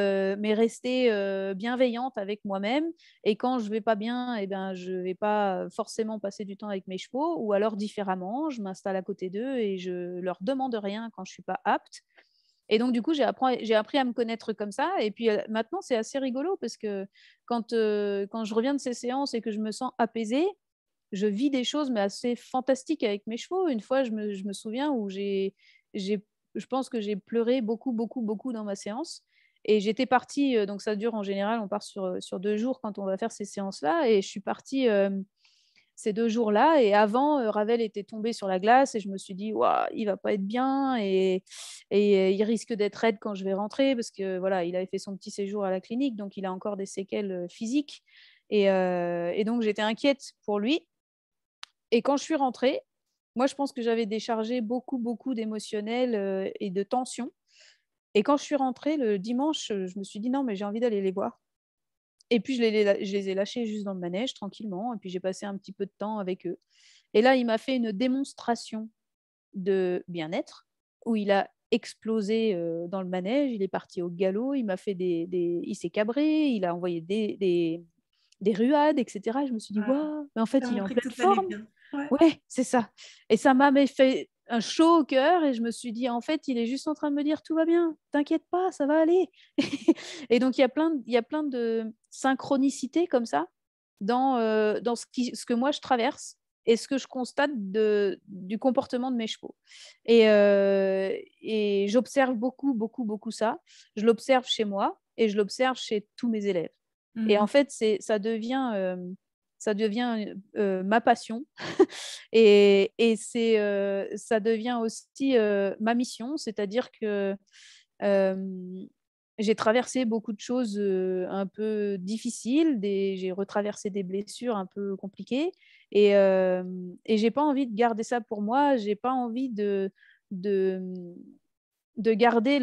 rester bienveillante avec moi-même. Et quand je vais pas bien, eh ben, je vais pas forcément passer du temps avec mes chevaux ou alors différemment, je m'installe à côté d'eux et je leur demande rien quand je suis pas apte. Et donc, du coup, j'ai appris à me connaître comme ça. Et puis maintenant, c'est assez rigolo parce que quand je reviens de ces séances et que je me sens apaisée, je vis des choses mais assez fantastiques avec mes chevaux. Une fois, je me souviens où je pense que j'ai pleuré beaucoup, beaucoup, beaucoup dans ma séance. Et j'étais partie, donc ça dure en général, on part sur 2 jours quand on va faire ces séances-là. Et je suis partie ces 2 jours-là. Et avant, Ravel était tombé sur la glace et je me suis dit, waouh, il va pas être bien et il risque d'être raide quand je vais rentrer parce que voilà, il avait fait son petit séjour à la clinique, donc il a encore des séquelles physiques. Et donc j'étais inquiète pour lui. Et quand je suis rentrée, moi je pense que j'avais déchargé beaucoup, beaucoup d'émotionnel et de tension. Et quand je suis rentrée le dimanche, je me suis dit non, mais j'ai envie d'aller les voir. Et puis je les ai lâchés juste dans le manège tranquillement. Et puis j'ai passé un petit peu de temps avec eux. Et là, il m'a fait une démonstration de bien-être où il a explosé dans le manège, il est parti au galop, il m'a fait il s'est cabré, il a envoyé des ruades, etc. Et je me suis dit,
Voilà.
waouh, mais en
Ça
fait,
a
il est en
montré que
pleine
tout allait
forme.
bien. Ouais.
Ouais, c'est ça. Et ça m'a fait un chaud au cœur et je me suis dit, en fait, il est juste en train de me dire, tout va bien, t'inquiète pas, ça va aller. Et donc, il y a plein de synchronicités comme ça dans ce que moi je traverse et ce que je constate du comportement de mes chevaux. Et j'observe beaucoup, beaucoup, beaucoup ça. Je l'observe chez moi et je l'observe chez tous mes élèves. Et en fait, ça devient ma passion et ça devient aussi ma mission, c'est-à-dire que j'ai traversé beaucoup de choses un peu difficiles, j'ai retraversé des blessures un peu compliquées et j'ai pas envie de garder ça pour moi, j'ai pas envie de, de garder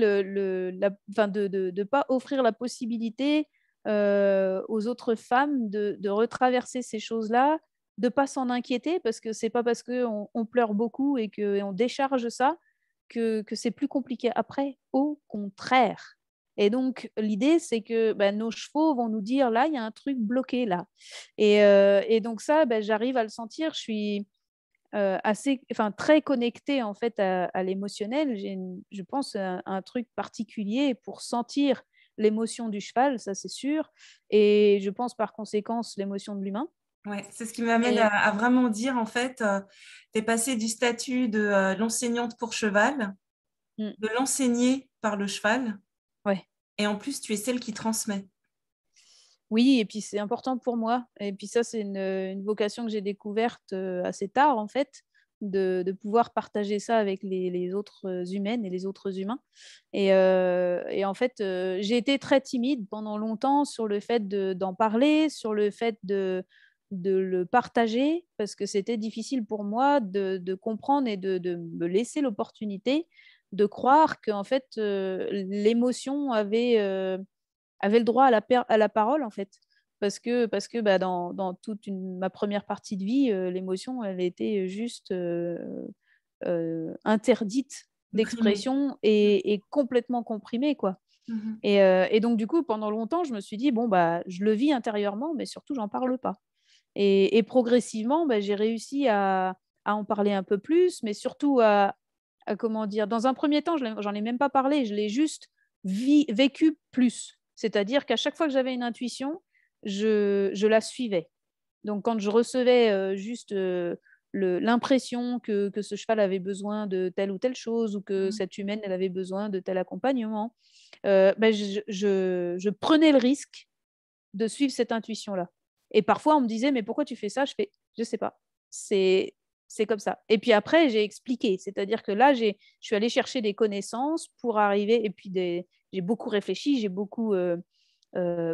enfin de pas offrir la possibilité aux autres femmes de retraverser ces choses-là, de pas s'en inquiéter parce que c'est pas parce qu'on pleure beaucoup et qu'on décharge ça que c'est plus compliqué après. Au contraire. Et donc, l'idée, c'est que nos chevaux vont nous dire, là, il y a un truc bloqué là. Et donc ça, j'arrive à le sentir. Je suis enfin, très connectée en fait à l'émotionnel. Je pense, un truc particulier pour sentir l'émotion du cheval, ça c'est sûr. Et je pense par conséquence l'émotion de l'humain.
Ouais, c'est ce qui m'amène
Et
à vraiment dire, en fait, tu es passée du statut de l'enseignante pour cheval,
mm,
de l'enseigner par le cheval,
ouais.
et en plus, tu es celle qui transmet.
Oui, et puis c'est important pour moi. Et puis ça, c'est une vocation que j'ai découverte assez tard, en fait, de pouvoir partager ça avec les autres humaines et les autres humains. Et en fait, j'ai été très timide pendant longtemps sur le fait d'en parler, sur le fait de le partager, parce que c'était difficile pour moi de comprendre et de me laisser l'opportunité de croire qu'en fait, l'émotion avait le droit à la parole, en fait. Parce que dans toute ma première partie de vie, l'émotion, elle était juste interdite
Imprimé.
d'expression et complètement comprimée, quoi.
Mhm.
Et donc, du coup, pendant longtemps, je me suis dit, bon, je le vis intérieurement, mais surtout, j'en parle pas. Et progressivement, j'ai réussi à en parler un peu plus, mais surtout comment dire, dans un premier temps, j'en ai même pas parlé, je l'ai juste vécu plus. C'est-à-dire qu'à chaque fois que j'avais une intuition, je la suivais. Donc, quand je recevais juste l'impression que ce cheval avait besoin de telle ou telle chose ou que
Mhm.
cette humaine, elle avait besoin de tel accompagnement, je prenais le risque de suivre cette intuition-là. Et parfois, on me disait, mais pourquoi tu fais ça? Je fais, je sais pas. C'est comme ça. Et puis après, j'ai expliqué. C'est-à-dire que là, je suis allée chercher des connaissances pour arriver. Et puis, j'ai beaucoup réfléchi, j'ai beaucoup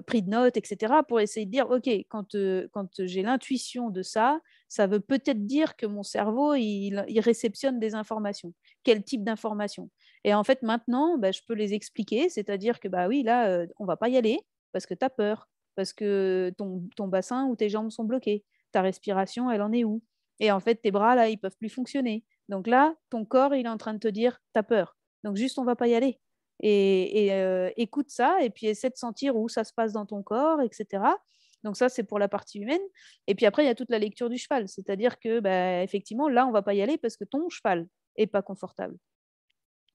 pris de notes, etc., pour essayer de dire, OK, quand j'ai l'intuition de ça, ça veut peut-être dire que mon cerveau, il réceptionne des informations. Quel type d'informations? Et en fait, maintenant, je peux les expliquer. C'est-à-dire que, oui, là, on va pas y aller parce que tu as peur, parce que ton bassin ou tes jambes sont bloquées. Ta respiration, elle en est où? Et en fait, tes bras, là, ils peuvent plus fonctionner. Donc là, ton corps, il est en train de te dire, tu as peur. Donc juste, on va pas y aller. Et écoute ça, et puis essaie de sentir où ça se passe dans ton corps, etc. Donc ça, c'est pour la partie humaine. Et puis après, il y a toute la lecture du cheval. C'est-à-dire que, effectivement, là, on va pas y aller parce que ton cheval est pas confortable.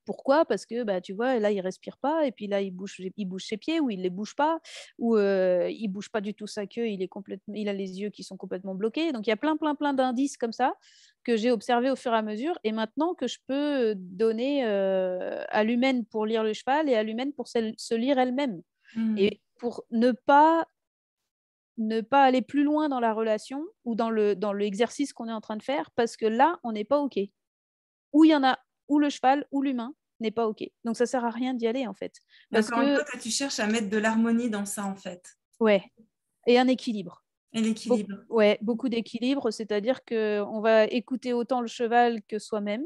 Pourquoi? Parce que tu vois, là, il respire pas, et puis là, il bouge ses pieds, ou il les bouge pas, ou il bouge pas du tout sa queue, il a les yeux qui sont complètement bloqués. Donc, il y a plein, plein, plein d'indices comme ça que j'ai observé au fur et à mesure, et maintenant que je peux donner à l'humaine pour lire le cheval et à l'humaine pour se lire elle-même.
Mhm.
Et pour ne pas aller plus loin dans la relation ou dans l'exercice qu'on est en train de faire, parce que là, on n'est pas OK. Ou il y en a, ou le cheval, ou l'humain n'est pas OK. Donc, ça sert à rien d'y aller, en fait. Parce
Encore une fois,
que,
toi, tu cherches à mettre de l'harmonie dans ça, en fait,
ouais, et un équilibre.
et l'équilibre.
Ouais, beaucoup d'équilibre, c'est-à-dire qu'on va écouter autant le cheval que soi-même,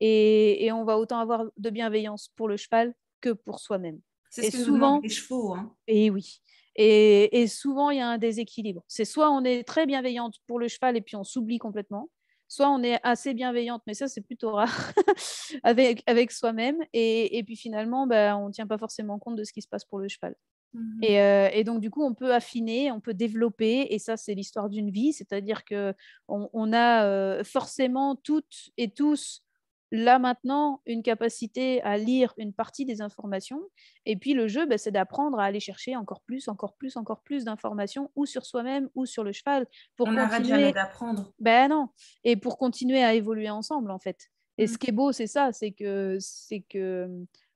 et on va autant avoir de bienveillance pour le cheval que pour soi-même.
C'est ce
Et
que nous demandent
souvent,
les chevaux, hein.
et oui, et souvent, il y a un déséquilibre. C'est soit on est très bienveillante pour le cheval et puis on s'oublie complètement, soit on est assez bienveillante, mais ça, c'est plutôt rare, avec soi-même. Et puis finalement, on ne tient pas forcément compte de ce qui se passe pour le cheval.
Mhm.
Et donc, du coup, on peut affiner, on peut développer, et ça, c'est l'histoire d'une vie, c'est-à-dire qu'on a forcément toutes et tous là maintenant une capacité à lire une partie des informations. Et puis le jeu, c'est d'apprendre à aller chercher encore plus, encore plus, encore plus d'informations, ou sur soi-même, ou sur le cheval, pour
On n'arrête jamais
continuer.
d'apprendre.
Ben non, et pour continuer à évoluer ensemble, en fait. Et
Mm.
ce qui est beau, c'est ça, c'est que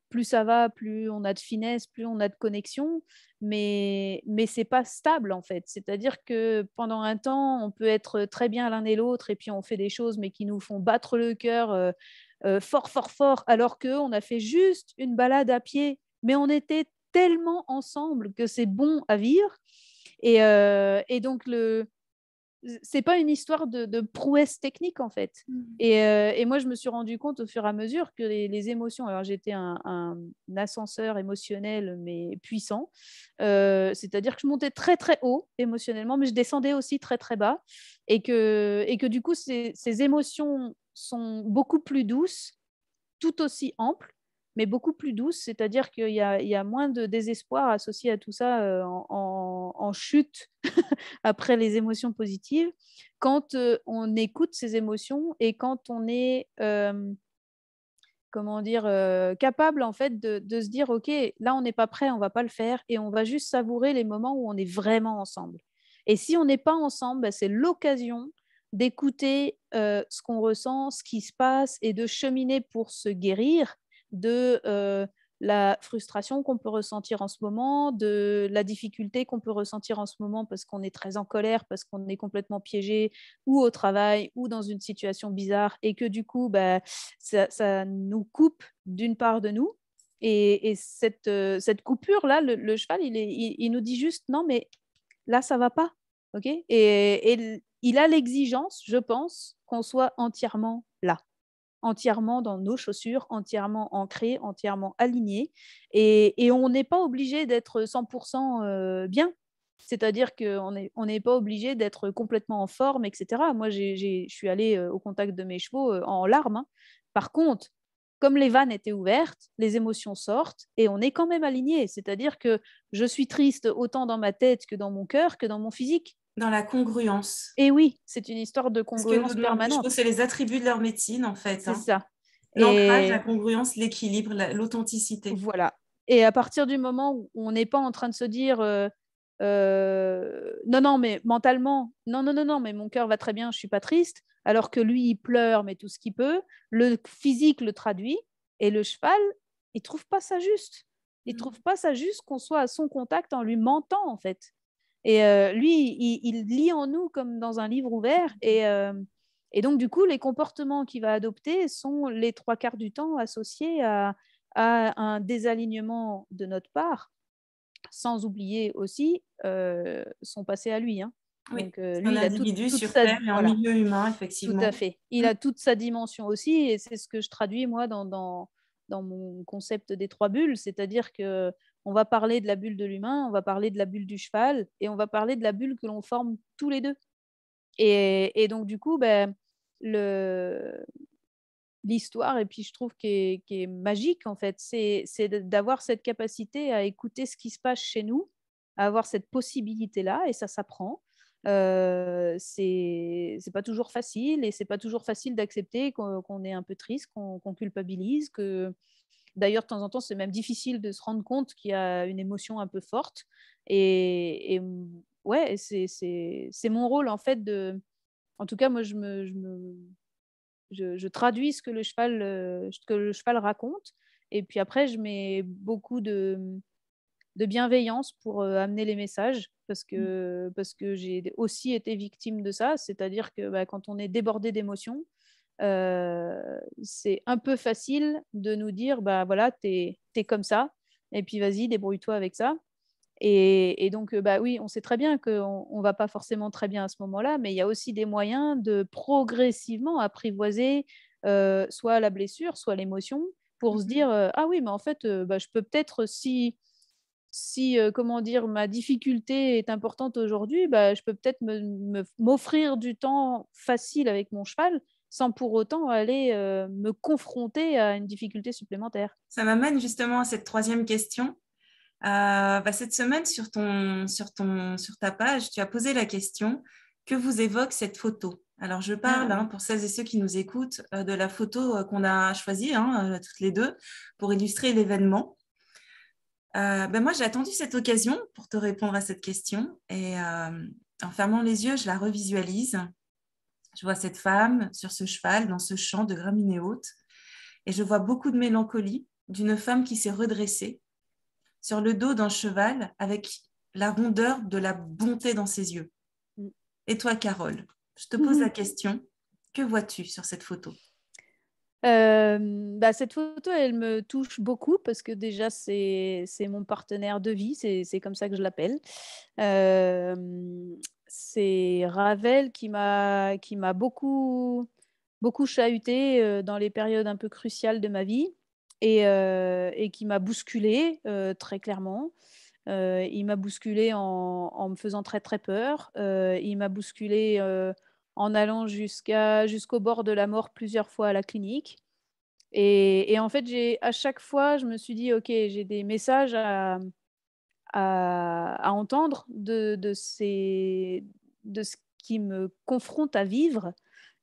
plus ça va, plus on a de finesse, plus on a de connexion, mais c'est pas stable, en fait. C'est-à-dire que pendant un temps, on peut être très bien l'un et l'autre, et puis on fait des choses, mais qui nous font battre le cœur fort, fort, fort, alors qu'on a fait juste une balade à pied, mais on était tellement ensemble que c'est bon à vivre. Et donc, c'est pas une histoire de prouesse technique, en fait. Et moi, je me suis rendu compte au fur et à mesure que les émotions, alors j'étais un ascenseur émotionnel, mais puissant, c'est-à-dire que je montais très très haut émotionnellement, mais je descendais aussi très très bas, et que du coup, ces émotions sont beaucoup plus douces, tout aussi amples, mais beaucoup plus douces, c'est-à-dire qu'il y a moins de désespoir associé à tout ça en chute après les émotions positives, quand on écoute ces émotions et quand on est comment dire, capable en fait de se dire, ok, là on n'est pas prêt, on va pas le faire, et on va juste savourer les moments où on est vraiment ensemble. Et si on n'est pas ensemble, c'est l'occasion d'écouter ce qu'on ressent, ce qui se passe, et de cheminer pour se guérir de la frustration qu'on peut ressentir en ce moment, de la difficulté qu'on peut ressentir en ce moment parce qu'on est très en colère, parce qu'on est complètement piégé, ou au travail, ou dans une situation bizarre, et que du coup, ça nous coupe d'une part de nous. Et cette coupure-là, le cheval, il nous dit juste, non, mais là, ça va pas. OK? Et il a l'exigence, je pense, qu'on soit entièrement là, entièrement dans nos chaussures, entièrement ancrés, entièrement alignés. Et on n'est pas obligé d'être 100% bien. C'est-à-dire qu'on n'est pas obligé d'être complètement en forme, etc. Moi, je suis allée au contact de mes chevaux en larmes, hein. Par contre, comme les vannes étaient ouvertes, les émotions sortent et on est quand même aligné. C'est-à-dire que je suis triste autant dans ma tête que dans mon cœur, que dans mon physique.
Dans la congruence.
Et oui, c'est une histoire de
C'est ce que nous
congruence
demandent les chevaux,
permanente.
c'est les attributs de leur médecine, en fait,
C'est
hein.
ça.
L'ancrage, la
Et
congruence, l'équilibre, l'authenticité.
voilà. Et à partir du moment où on n'est pas en train de se dire non, non, mais mentalement, non, non, non, non, mais mon cœur va très bien, je suis pas triste, alors que lui, il pleure, mais tout ce qu'il peut, le physique le traduit, et le cheval, il trouve pas ça juste. Il trouve pas ça juste qu'on soit à son contact en lui mentant, en fait. Et lui, il lit en nous comme dans un livre ouvert, et donc, du coup, les comportements qu'il va adopter sont les trois quarts du temps associés à un désalignement de notre part, sans oublier aussi son passé à lui, hein.
Oui,
Donc,
c'est un
lui, il a
individu
toute
sur
sa...
Terre et en
Voilà,
milieu humain,
tout à
effectivement.
fait. Il
Mm.
a toute sa dimension aussi, et c'est ce que je traduis, moi, dans mon concept des trois bulles, c'est-à-dire que on va parler de la bulle de l'humain, on va parler de la bulle du cheval, et on va parler de la bulle que l'on forme tous les deux. Et donc, du coup, le, l'histoire, et puis je trouve qui est magique, en fait, c'est d'avoir cette capacité à écouter ce qui se passe chez nous, à avoir cette possibilité-là, et ça s'apprend. C'est pas toujours facile, et c'est pas toujours facile d'accepter qu'on est un peu triste, qu'on culpabilise, que d'ailleurs de temps en temps c'est même difficile de se rendre compte qu'il y a une émotion un peu forte. Et ouais, c'est mon rôle, en fait, de... En tout cas, moi, je traduis ce que le cheval raconte, et puis après, je mets beaucoup de bienveillance pour amener les messages, parce que j'ai aussi été victime de ça, c'est-à-dire que quand on est débordé d'émotions, c'est un peu facile de nous dire, voilà, t'es comme ça, et puis vas-y, débrouille-toi avec ça. Et donc, oui, on sait très bien qu'on ne va pas forcément très bien à ce moment-là, mais il y a aussi des moyens de progressivement apprivoiser soit la blessure, soit l'émotion, pour se dire ah oui, mais en fait, je peux peut-être, si comment dire, ma difficulté est importante aujourd'hui, je peux peut-être m'offrir du temps facile avec mon cheval sans pour autant aller me confronter à une difficulté supplémentaire.
Ça m'amène justement à cette troisième question. Cette semaine, sur ta page, tu as posé la question: que vous évoque cette photo? Alors, je parle, pour celles et ceux qui nous écoutent, de la photo qu'on a choisie, toutes les deux, pour illustrer l'événement. Moi, j'ai attendu cette occasion pour te répondre à cette question. Et en fermant les yeux, je la revisualise. Je vois cette femme sur ce cheval, dans ce champ de graminées hautes. Et je vois beaucoup de mélancolie d'une femme qui s'est redressée sur le dos d'un cheval avec la rondeur de la bonté dans ses yeux. Et toi, Carole, je te pose la question, que vois-tu sur cette photo?
Cette photo, elle me touche beaucoup parce que déjà, c'est mon partenaire de vie, c'est comme ça que je l'appelle. C'est Ravel qui m'a beaucoup chahuté dans les périodes un peu cruciales de ma vie et qui m'a bousculée très clairement. Il m'a bousculée en me faisant très très peur. Il m'a bousculée en allant jusqu'au bord de la mort plusieurs fois à la clinique. Et en fait, à chaque fois, je me suis dit, OK, j'ai des messages à entendre de ce qui me confronte à vivre.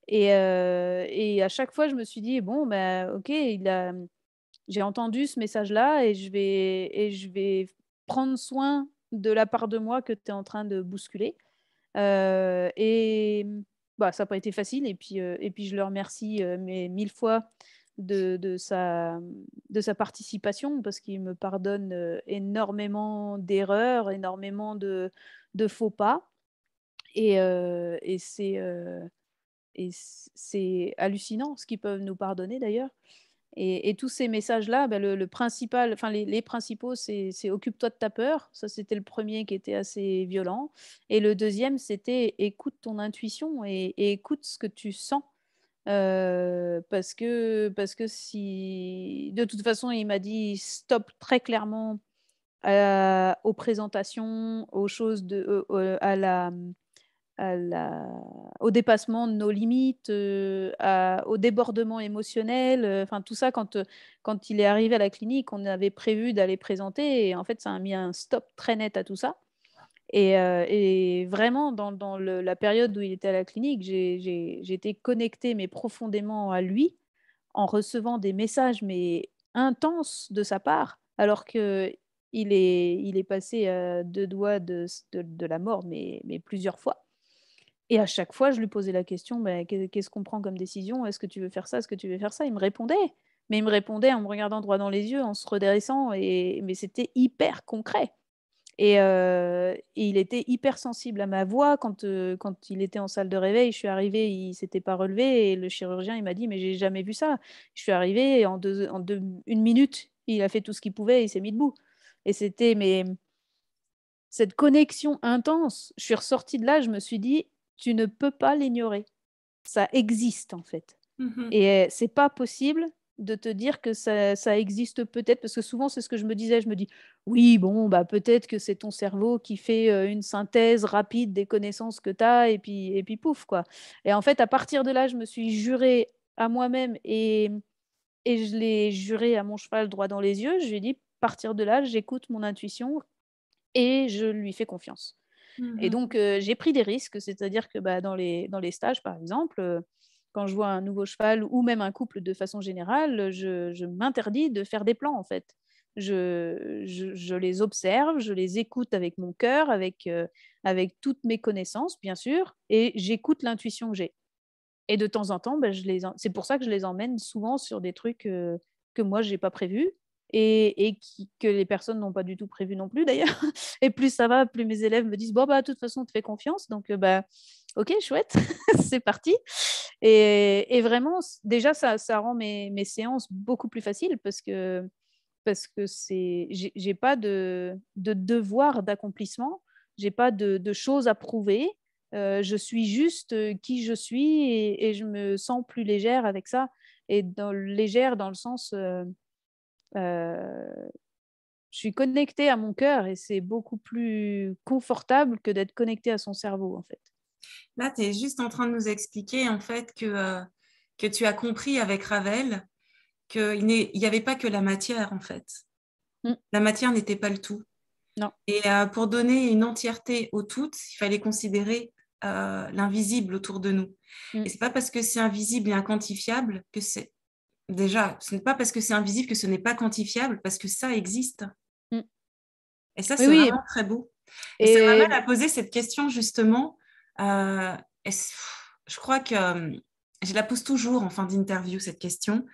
Et à chaque fois, je me suis dit, bon, bah, OK, j'ai entendu ce message-là et je vais prendre soin de la part de moi que tu es en train de bousculer. Et bah, ça n'a pas été facile et puis je le remercie, mais 1000 fois de sa participation parce qu'il me pardonne, énormément d'erreurs, énormément de faux pas et c'est hallucinant ce qu'ils peuvent nous pardonner d'ailleurs. Et tous ces messages-là, bah, le principal, enfin les principaux, c'est «Occupe-toi de ta peur». Ça, c'était le premier qui était assez violent et le deuxième, c'était «Écoute ton intuition et écoute ce que tu sens». Parce que si de toute façon, il m'a dit: «Stop» très clairement, aux présentations, aux choses à la au dépassement de nos limites, au débordement émotionnel, enfin tout ça quand il est arrivé à la clinique, on avait prévu d'aller présenter et en fait, ça a mis un stop très net à tout ça et vraiment dans la période où il était à la clinique, j'ai été connectée mais profondément à lui, en recevant des messages mais intenses de sa part, alors qu'il est passé à 2 doigts de la mort mais plusieurs fois. Et à chaque fois, je lui posais la question: «Beh, qu'est-ce qu'on prend comme décision? Est-ce que tu veux faire ça? Est-ce que tu veux faire ça?» Il me répondait, mais il me répondait en me regardant droit dans les yeux, en se redressant mais c'était hyper concret et il était hyper sensible à ma voix quand il était en salle de réveil. Je suis arrivée, il s'était pas relevé et le chirurgien, il m'a dit: «Mais j'ai jamais vu ça». Je suis arrivée et en 1 minute, il a fait tout ce qu'il pouvait et il s'est mis debout et c'était mais cette connexion intense, je suis ressortie de là, je me suis dit: «Tu ne peux pas l'ignorer. Ça existe, en fait
Mhm.
et c'est pas possible de te dire que ça existe peut-être» parce que souvent, c'est ce que je me disais. Je me dis: «Oui, bon, bah, peut-être que c'est ton cerveau qui fait, une synthèse rapide des connaissances que tu as et puis pouf, quoi» et en fait, à partir de là, je me suis jurée à moi-même et je l'ai juré à mon cheval droit dans les yeux. Je lui ai dit: «Partir de là, j'écoute mon intuition et je lui fais confiance». Et
Mhm.
donc, j'ai pris des risques, c'est-à-dire que, bah, dans les stages, par exemple, quand je vois un nouveau cheval ou même un couple de façon générale, je m'interdis de faire des plans, en fait. Je les observe, je les écoute avec mon cœur, avec toutes mes connaissances, bien sûr, et j'écoute l'intuition que j'ai. Et de temps en temps, bah, c'est pour ça que je les emmène souvent sur des trucs, que moi j'ai pas prévus et que les personnes n'ont pas du tout prévu non plus d'ailleurs. Et plus ça va, plus mes élèves me disent: «Bon, bah, de toute façon, on te fait confiance donc bah, OK, chouette, c'est parti». Et vraiment déjà ça rend mes séances beaucoup plus faciles parce que j'ai pas de devoir d'accomplissement, j'ai pas de choses à prouver, je suis juste, qui je suis et je me sens plus légère avec ça et légère dans le sens, heu, je suis connectée à mon cœur et c'est beaucoup plus confortable que d'être connectée à son cerveau, en fait.
Là, tu es juste en train de nous expliquer en fait que tu as compris avec Ravel qu'il n'y avait pas que la matière en fait.
Mmh,
La matière n'était pas le tout.
non.
Et pour donner une entièreté au tout, il fallait considérer l'invisible autour de nous.
Mm.
Et c'est pas parce que c'est invisible et inquantifiable que c'est... Déjà, ce n'est pas parce que c'est invisible que ce n'est pas quantifiable, parce que ça existe.
Mm.
Et ça,
Oui,
c'est
oui.
vraiment très beau. Et ça
Et
m'amène à poser cette question, justement. Euh, je crois que je la pose toujours en fin d'interview, cette question.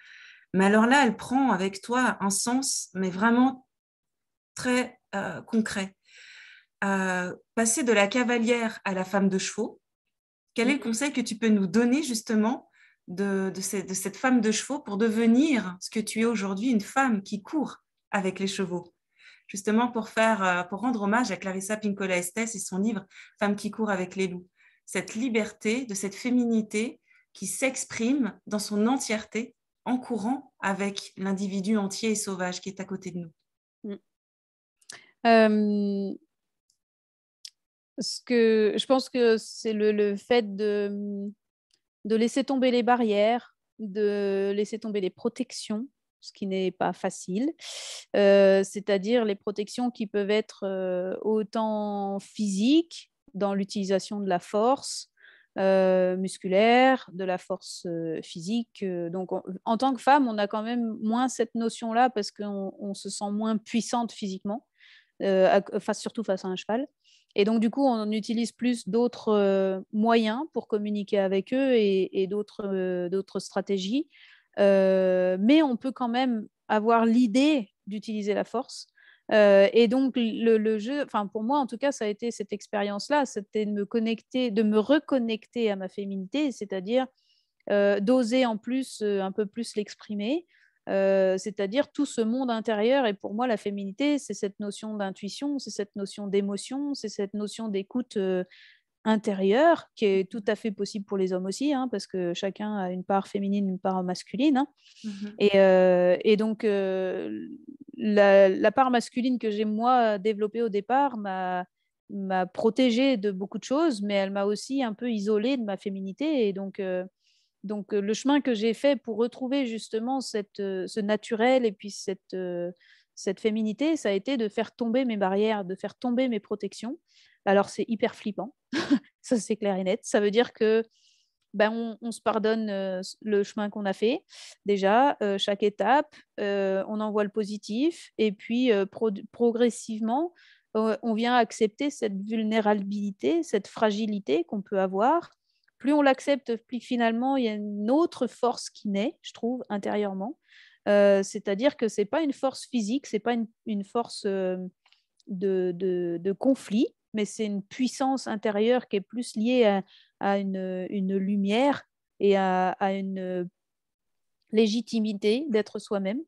Mais alors là, elle prend avec toi un sens, mais vraiment très concret. Passer de la cavalière à la femme de chevaux, quel est le conseil que tu peux nous donner justement de cette femme de chevaux pour devenir ce que tu es aujourd'hui, une femme qui court avec les chevaux? Justement pour rendre hommage à Clarissa Pinkola Estés et son livre Femme qui court avec les loups. Cette liberté, de cette féminité qui s'exprime dans son entièreté en courant avec l'individu entier et sauvage qui est à côté de nous.
Mm. Euh, je pense que c'est le fait de laisser tomber les barrières, de laisser tomber les protections, ce qui n'est pas facile, c'est-à-dire les protections qui peuvent être autant physiques, dans l'utilisation de la force musculaire, de la force physique. Donc, en tant que femme, on a quand même moins cette notion-là parce qu'on se sent moins puissante physiquement, surtout face à un cheval. Et donc, du coup, on utilise plus d'autres moyens pour communiquer avec eux et d'autres stratégies. Mais on peut quand même avoir l'idée d'utiliser la force. Et donc, le jeu, enfin, pour moi, en tout cas, ça a été cette expérience-là, c'était de me connecter, de me reconnecter à ma féminité, c'est-à-dire d'oser en plus un peu plus l'exprimer, c'est-à-dire tout ce monde intérieur. Et pour moi, la féminité, c'est cette notion d'intuition, c'est cette notion d'émotion, c'est cette notion d'écoute intérieure qui est tout à fait possible pour les hommes aussi, hein, parce que chacun a une part féminine, une part masculine. Hein.
Mhm.
Et donc, la part masculine que j'ai moi développée au départ m'a protégée de beaucoup de choses, mais elle m'a aussi un peu isolée de ma féminité. Et donc, le chemin que j'ai fait pour retrouver justement ce naturel et puis cette féminité, ça a été de faire tomber mes barrières, de faire tomber mes protections. Alors, c'est hyper flippant, ça c'est clair et net. Ça veut dire que on se pardonne le chemin qu'on a fait. Déjà, chaque étape, on en voit le positif. Et puis, progressivement, on vient accepter cette vulnérabilité, cette fragilité qu'on peut avoir. Plus on l'accepte, plus finalement, il y a une autre force qui naît, je trouve, intérieurement. C'est-à-dire que ce n'est pas une force physique, ce n'est pas une force de conflit, mais c'est une puissance intérieure qui est plus liée à une lumière et à une légitimité d'être soi-même.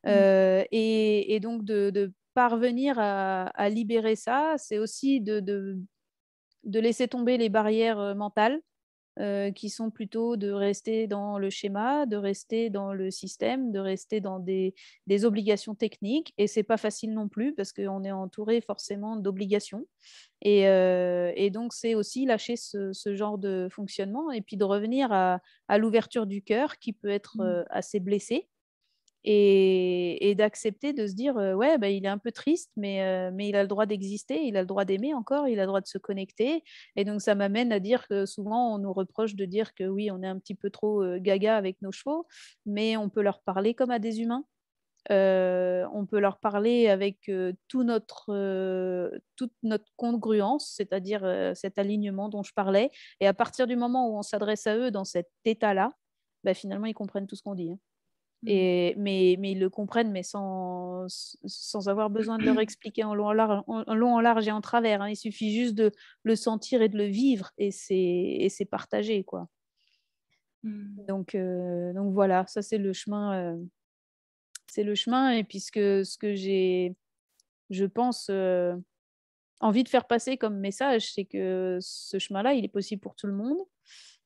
Et donc de parvenir à libérer ça, c'est aussi de laisser tomber les barrières mentales qui sont plutôt de rester dans le schéma, de rester dans le système, de rester dans des obligations techniques. Et c'est pas facile non plus parce qu'on est entouré forcément d'obligations. Et donc, c'est aussi lâcher ce genre de fonctionnement et puis de revenir à l'ouverture du cœur qui peut être assez blessé et d'accepter de se dire ouais, bah, il est un peu triste, mais il a le droit d'exister, il a le droit d'aimer encore, il a le droit de se connecter. Et donc, ça m'amène à dire que souvent, on nous reproche de dire que oui, on est un petit peu trop gaga avec nos chevaux, mais on peut leur parler comme à des humains. On peut leur parler avec toute notre congruence, c'est-à-dire cet alignement dont je parlais. Et à partir du moment où on s'adresse à eux dans cet état-là, bah, finalement, ils comprennent tout ce qu'on dit. Hein. Mais ils le comprennent, mais sans avoir besoin de leur expliquer en long, en large et en travers. Hein. Il suffit juste de le sentir et de le vivre, et c'est partagé, quoi. Donc voilà, ça c'est le chemin. C'est le chemin, et puis ce que j'ai, je pense, envie de faire passer comme message, c'est que ce chemin-là, il est possible pour tout le monde.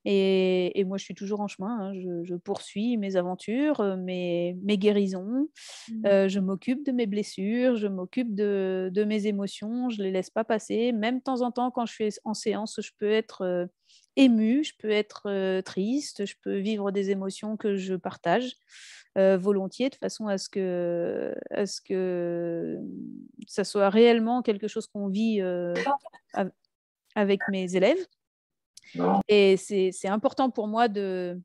Et moi, je suis toujours en chemin. Hein. Je poursuis mes aventures, mes guérisons. Je m'occupe de mes blessures, je m'occupe de mes émotions. Je ne les laisse pas passer. Même de temps en temps, quand je suis en séance, je peux être émue, je peux être triste, je peux vivre des émotions que je partage volontiers, de façon à ce que ça soit réellement quelque chose qu'on vit avec mes élèves. Et c'est important pour moi de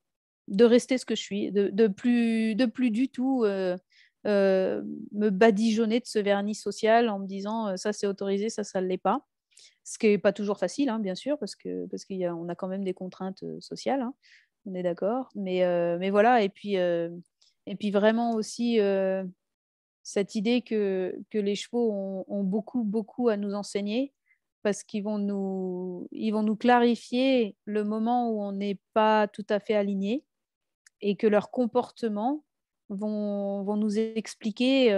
rester ce que je suis, de plus du tout me badigeonner de ce vernis social en me disant ça c'est autorisé, ça ne l'est pas. Ce qui n'est pas toujours facile, hein, bien sûr, parce qu'on a quand même des contraintes sociales, hein, on est d'accord. Mais voilà, et puis vraiment aussi cette idée que les chevaux ont beaucoup, beaucoup à nous enseigner parce qu'ils vont nous clarifier le moment où on n'est pas tout à fait aligné et que leurs comportements vont nous expliquer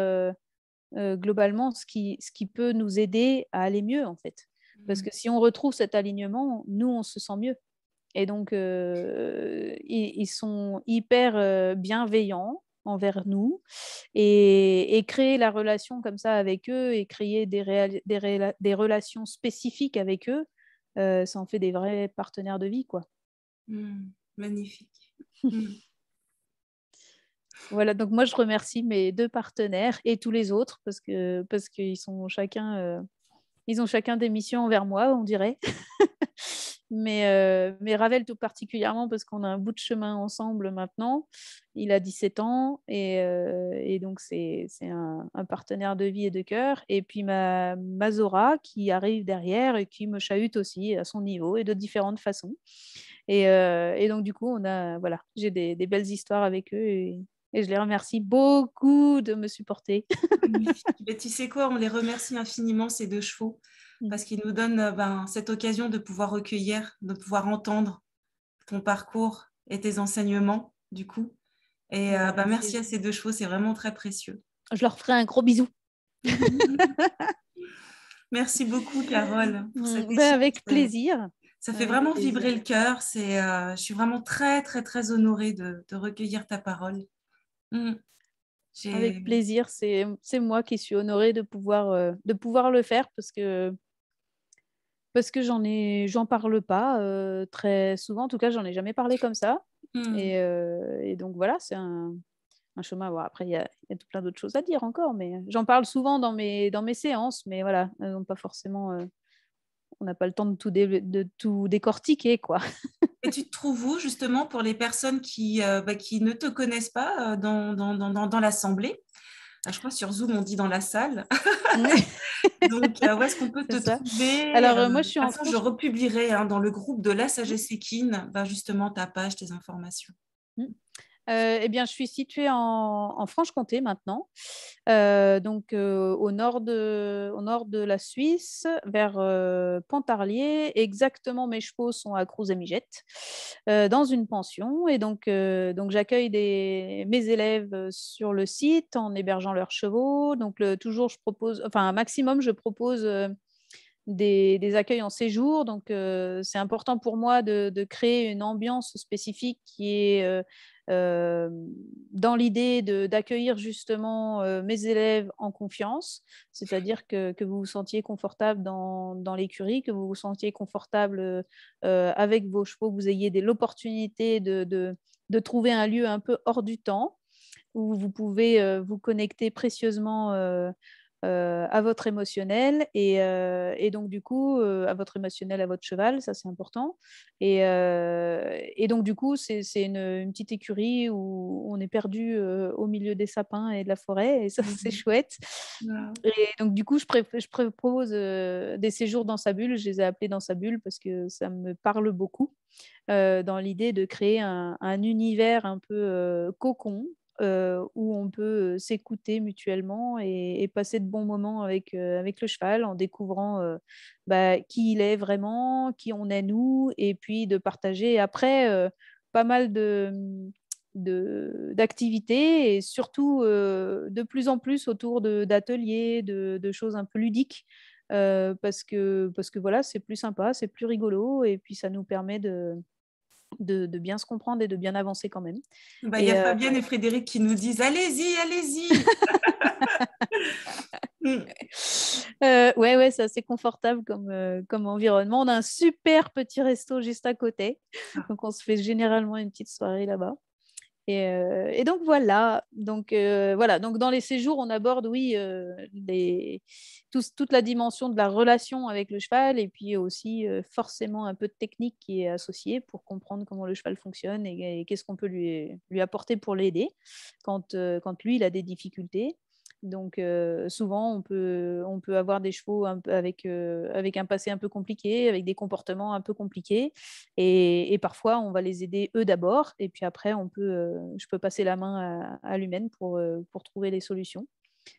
globalement ce qui peut nous aider à aller mieux, en fait. Parce que si on retrouve cet alignement, nous, on se sent mieux. Et donc, ils sont hyper bienveillants envers nous et créer la relation comme ça avec eux et créer des relations spécifiques avec eux, ça en fait des vrais partenaires de vie, quoi.
Magnifique.
Voilà, donc moi je remercie mes 2 partenaires et tous les autres parce qu'ils ils ont chacun des missions envers moi, on dirait. Mais Ravel tout particulièrement parce qu'on a un bout de chemin ensemble maintenant. Il a 17 ans et donc c'est un partenaire de vie et de cœur. Et puis ma Zora qui arrive derrière et qui me chahute aussi à son niveau et de différentes façons. Et donc du coup, voilà, j'ai des belles histoires avec eux et je les remercie beaucoup de me supporter.
Mais tu sais quoi, on les remercie infiniment, ces 2 chevaux, parce qu'ils nous donnent cette occasion de pouvoir recueillir, de pouvoir entendre ton parcours et tes enseignements, du coup. Et merci à ces 2 chevaux, c'est vraiment très précieux.
Je leur ferai un gros bisou.
Merci beaucoup, Carole, pour cet échange.
Avec plaisir.
Ça fait vraiment vibrer le cœur. Je suis vraiment très, très, très honorée de recueillir ta parole.
Avec plaisir. C'est moi qui suis honorée de pouvoir le faire parce que j'en parle pas très souvent. En tout cas, j'en ai jamais parlé comme ça. Et donc voilà, c'est un chemin. Bon, après, il y a tout plein d'autres choses à dire encore, mais j'en parle souvent dans mes séances, mais voilà, pas forcément. On n'a pas le temps de tout décortiquer, quoi.
Et tu te trouves où, justement, pour les personnes qui ne te connaissent pas dans l'assemblée? Je crois sur Zoom, on dit dans la salle. Donc, où est-ce qu'on peut te trouver?
Alors, moi, je suis en
France. Je republierai dans le groupe de la sagesse équine, justement, ta page, tes informations.
Eh bien, je suis située en Franche-Comté maintenant, donc au nord de la Suisse, vers Pontarlier. Exactement, mes chevaux sont à Cruz-et-Migette, dans une pension. Et donc j'accueille mes élèves sur le site en hébergeant leurs chevaux. Donc, toujours, je propose, enfin, un maximum, je propose des accueils en séjour. Donc, c'est important pour moi de créer une ambiance spécifique qui est dans l'idée d'accueillir justement mes élèves en confiance, c'est-à-dire que vous vous sentiez confortable dans l'écurie, que vous vous sentiez confortable avec vos chevaux, que vous ayez l'opportunité de trouver un lieu un peu hors du temps où vous pouvez vous connecter précieusement à votre émotionnel et donc du coup à votre émotionnel, à votre cheval, ça c'est important. Et donc du coup c'est une petite écurie où on est perdu au milieu des sapins et de la forêt et ça c'est chouette. Et donc du coup je propose des séjours dans sa bulle. Je les ai appelés dans sa bulle parce que ça me parle beaucoup, dans l'idée de créer un univers un peu cocon, où on peut s'écouter mutuellement et passer de bons moments avec le cheval en découvrant qui il est vraiment, qui on est nous, et puis de partager après pas mal d'activités et surtout de plus en plus autour d'ateliers, de choses un peu ludiques. Parce que voilà, c'est plus sympa, c'est plus rigolo et puis ça nous permet de bien se comprendre et de bien avancer quand même.
Il y a Fabienne et Frédéric qui nous disent « Allez-y, allez-y !»
Ouais, c'est assez confortable comme environnement. On a un super petit resto juste à côté. Donc, on se fait généralement une petite soirée là-bas. Et donc voilà. Donc dans les séjours, on aborde, oui, toute la dimension de la relation avec le cheval et puis aussi forcément un peu de technique qui est associée pour comprendre comment le cheval fonctionne et qu'est-ce qu'on peut lui apporter pour l'aider quand lui, il a des difficultés. Donc souvent, on peut avoir des chevaux un peu avec un passé un peu compliqué, avec des comportements un peu compliqués. Et parfois, on va les aider eux d'abord. Et puis après, je peux passer la main à l'humaine pour trouver les solutions.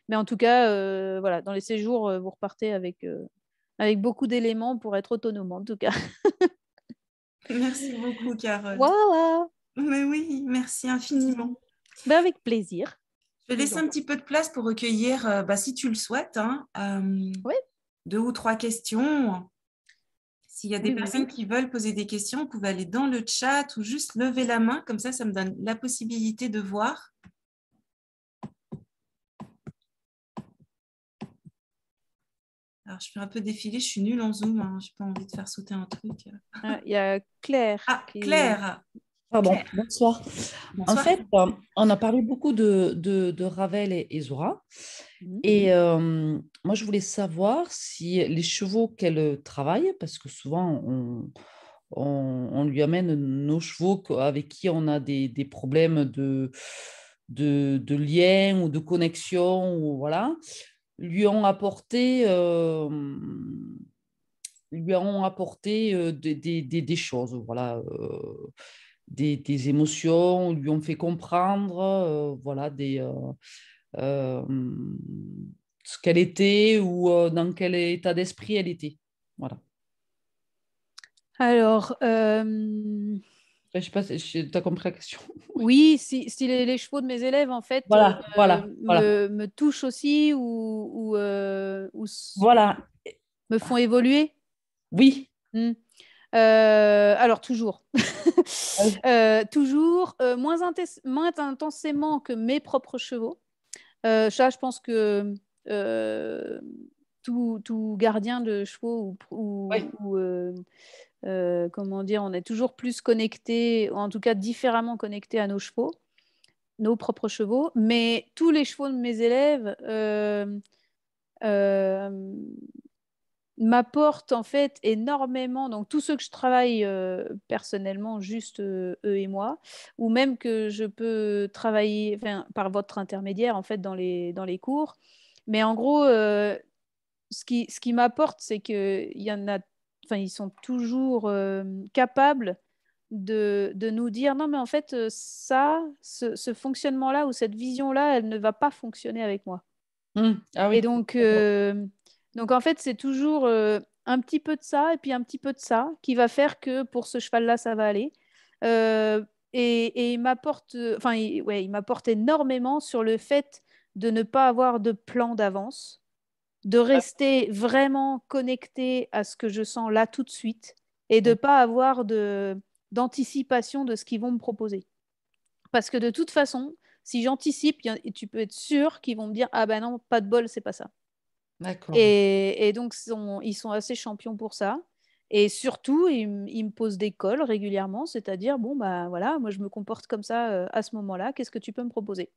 Mais en tout cas, voilà, dans les séjours, vous repartez avec beaucoup d'éléments pour être autonome, en tout cas.
Merci beaucoup, Carole.
Voilà.
Mais oui, merci infiniment.
Ben, avec plaisir.
Je vais laisser un petit peu de place pour recueillir, si tu le souhaites, hein,
Oui,
2 ou 3 questions. S'il y a des
oui, oui,
personnes
oui.
qui veulent poser des questions, vous pouvez aller dans le chat ou juste lever la main. Comme ça me donne la possibilité de voir. Alors, je fais un peu défiler. Je suis nulle en Zoom. Hein, je n'ai pas envie de faire sauter un truc.
Il y a Claire
Ah,
qui...
Claire.
Pardon,
Claire.
bonsoir. En
Bonsoir.
fait, on a parlé beaucoup de Ravel et Zora.
Mhm.
Et moi, je voulais savoir si les chevaux qu'elle travaille, parce que souvent, on lui amène nos chevaux avec qui on a des problèmes de lien ou de connexion, ou voilà, lui ont apporté, des choses, voilà. Des émotions, lui ont fait comprendre, voilà, euh, ce qu'elle était ou dans quel état d'esprit elle était. Voilà.
Alors,
Je sais pas si tu as compris la question.
oui, si les chevaux de mes élèves, en fait,
Voilà, voilà, voilà.
me touchent aussi ou
Voilà,
me font évoluer.
oui.
Hmm. Alors, toujours.
Ah oui.
Toujours, moins intensément que mes propres chevaux. Ça, je pense que euh, tout gardien de chevaux
Oui.
comment dire, on est toujours plus connecté, ou en tout cas différemment connecté à nos chevaux, nos propres chevaux. Mais tous les chevaux de mes élèves euh, m'apportent en fait énormément. Donc tous ceux que je travaille personnellement, juste eux et moi, ou même que je peux travailler enfin, par votre intermédiaire en fait dans les cours. Mais en gros, ce qui m'apporte, c'est qu'il y en a, enfin, ils sont toujours capables de nous dire non, mais en fait, ce fonctionnement-là ou cette vision-là, elle ne va pas fonctionner avec moi.
Ah
Et
oui.
donc en fait, c'est toujours un petit peu de ça et puis un petit peu de ça qui va faire que pour ce cheval-là, ça va aller. Et il m'apporte, enfin, ouais, il m'apporte énormément sur le fait de ne pas avoir de plan d'avance, de rester vraiment connecté à ce que je sens là tout de suite et de ne pas avoir d'anticipation de ce qu'ils vont me proposer. Parce que de toute façon, si j'anticipe, tu peux être sûr qu'ils vont me dire, ah ben non, pas de bol, c'est pas ça.
D'accord.
Et donc, ils sont assez champions pour ça. Et surtout, ils me posent des calls régulièrement, c'est-à-dire, bon, bah voilà, moi je me comporte comme ça à ce moment-là, qu'est-ce que tu peux me proposer?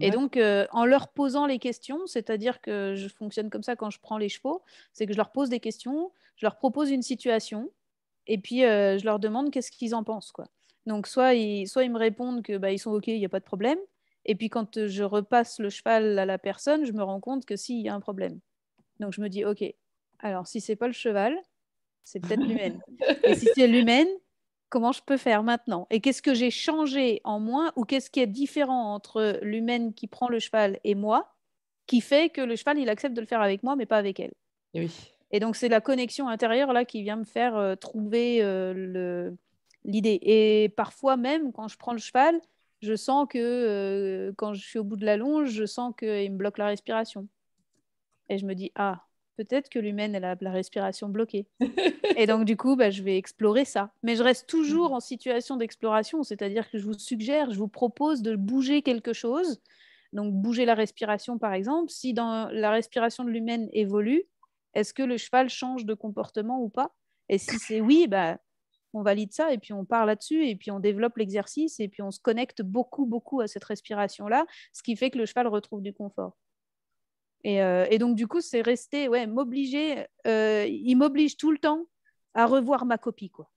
Et
D'accord.
donc, en leur posant les questions, c'est-à-dire que je fonctionne comme ça quand je prends les chevaux, c'est que je leur pose des questions, je leur propose une situation, et puis je leur demande qu'est-ce qu'ils en pensent, quoi. Donc, soit ils me répondent que bah, ils sont OK, il n'y a pas de problème, et puis quand je repasse le cheval à la personne, je me rends compte que si, il y a un problème. Donc, je me dis, OK, alors si c'est pas le cheval, c'est peut-être l'humaine. Et si c'est l'humaine, comment je peux faire maintenant? Et qu'est-ce que j'ai changé en moi ou qu'est-ce qui est différent entre l'humaine qui prend le cheval et moi qui fait que le cheval, il accepte de le faire avec moi, mais pas avec elle?
Eh oui.
Et donc, c'est la connexion intérieure là qui vient me faire trouver l'idée. Et parfois même, quand je prends le cheval, je sens que quand je suis au bout de la longe, je sens qu'il me bloque la respiration. Et je me dis, ah, peut-être que l'humaine, elle a la respiration bloquée. Et donc, du coup, bah, je vais explorer ça. Mais je reste toujours en situation d'exploration, c'est-à-dire que je vous suggère, je vous propose de bouger quelque chose. Donc, bouger la respiration, par exemple. Si dans la respiration de l'humaine évolue, est-ce que le cheval change de comportement ou pas? Et si c'est oui, bah, on valide ça et puis on part là-dessus et puis on développe l'exercice et puis on se connecte beaucoup, beaucoup à cette respiration-là, ce qui fait que le cheval retrouve du confort. Et donc, du coup, c'est resté, ouais, il m'oblige tout le temps à revoir ma copie, quoi.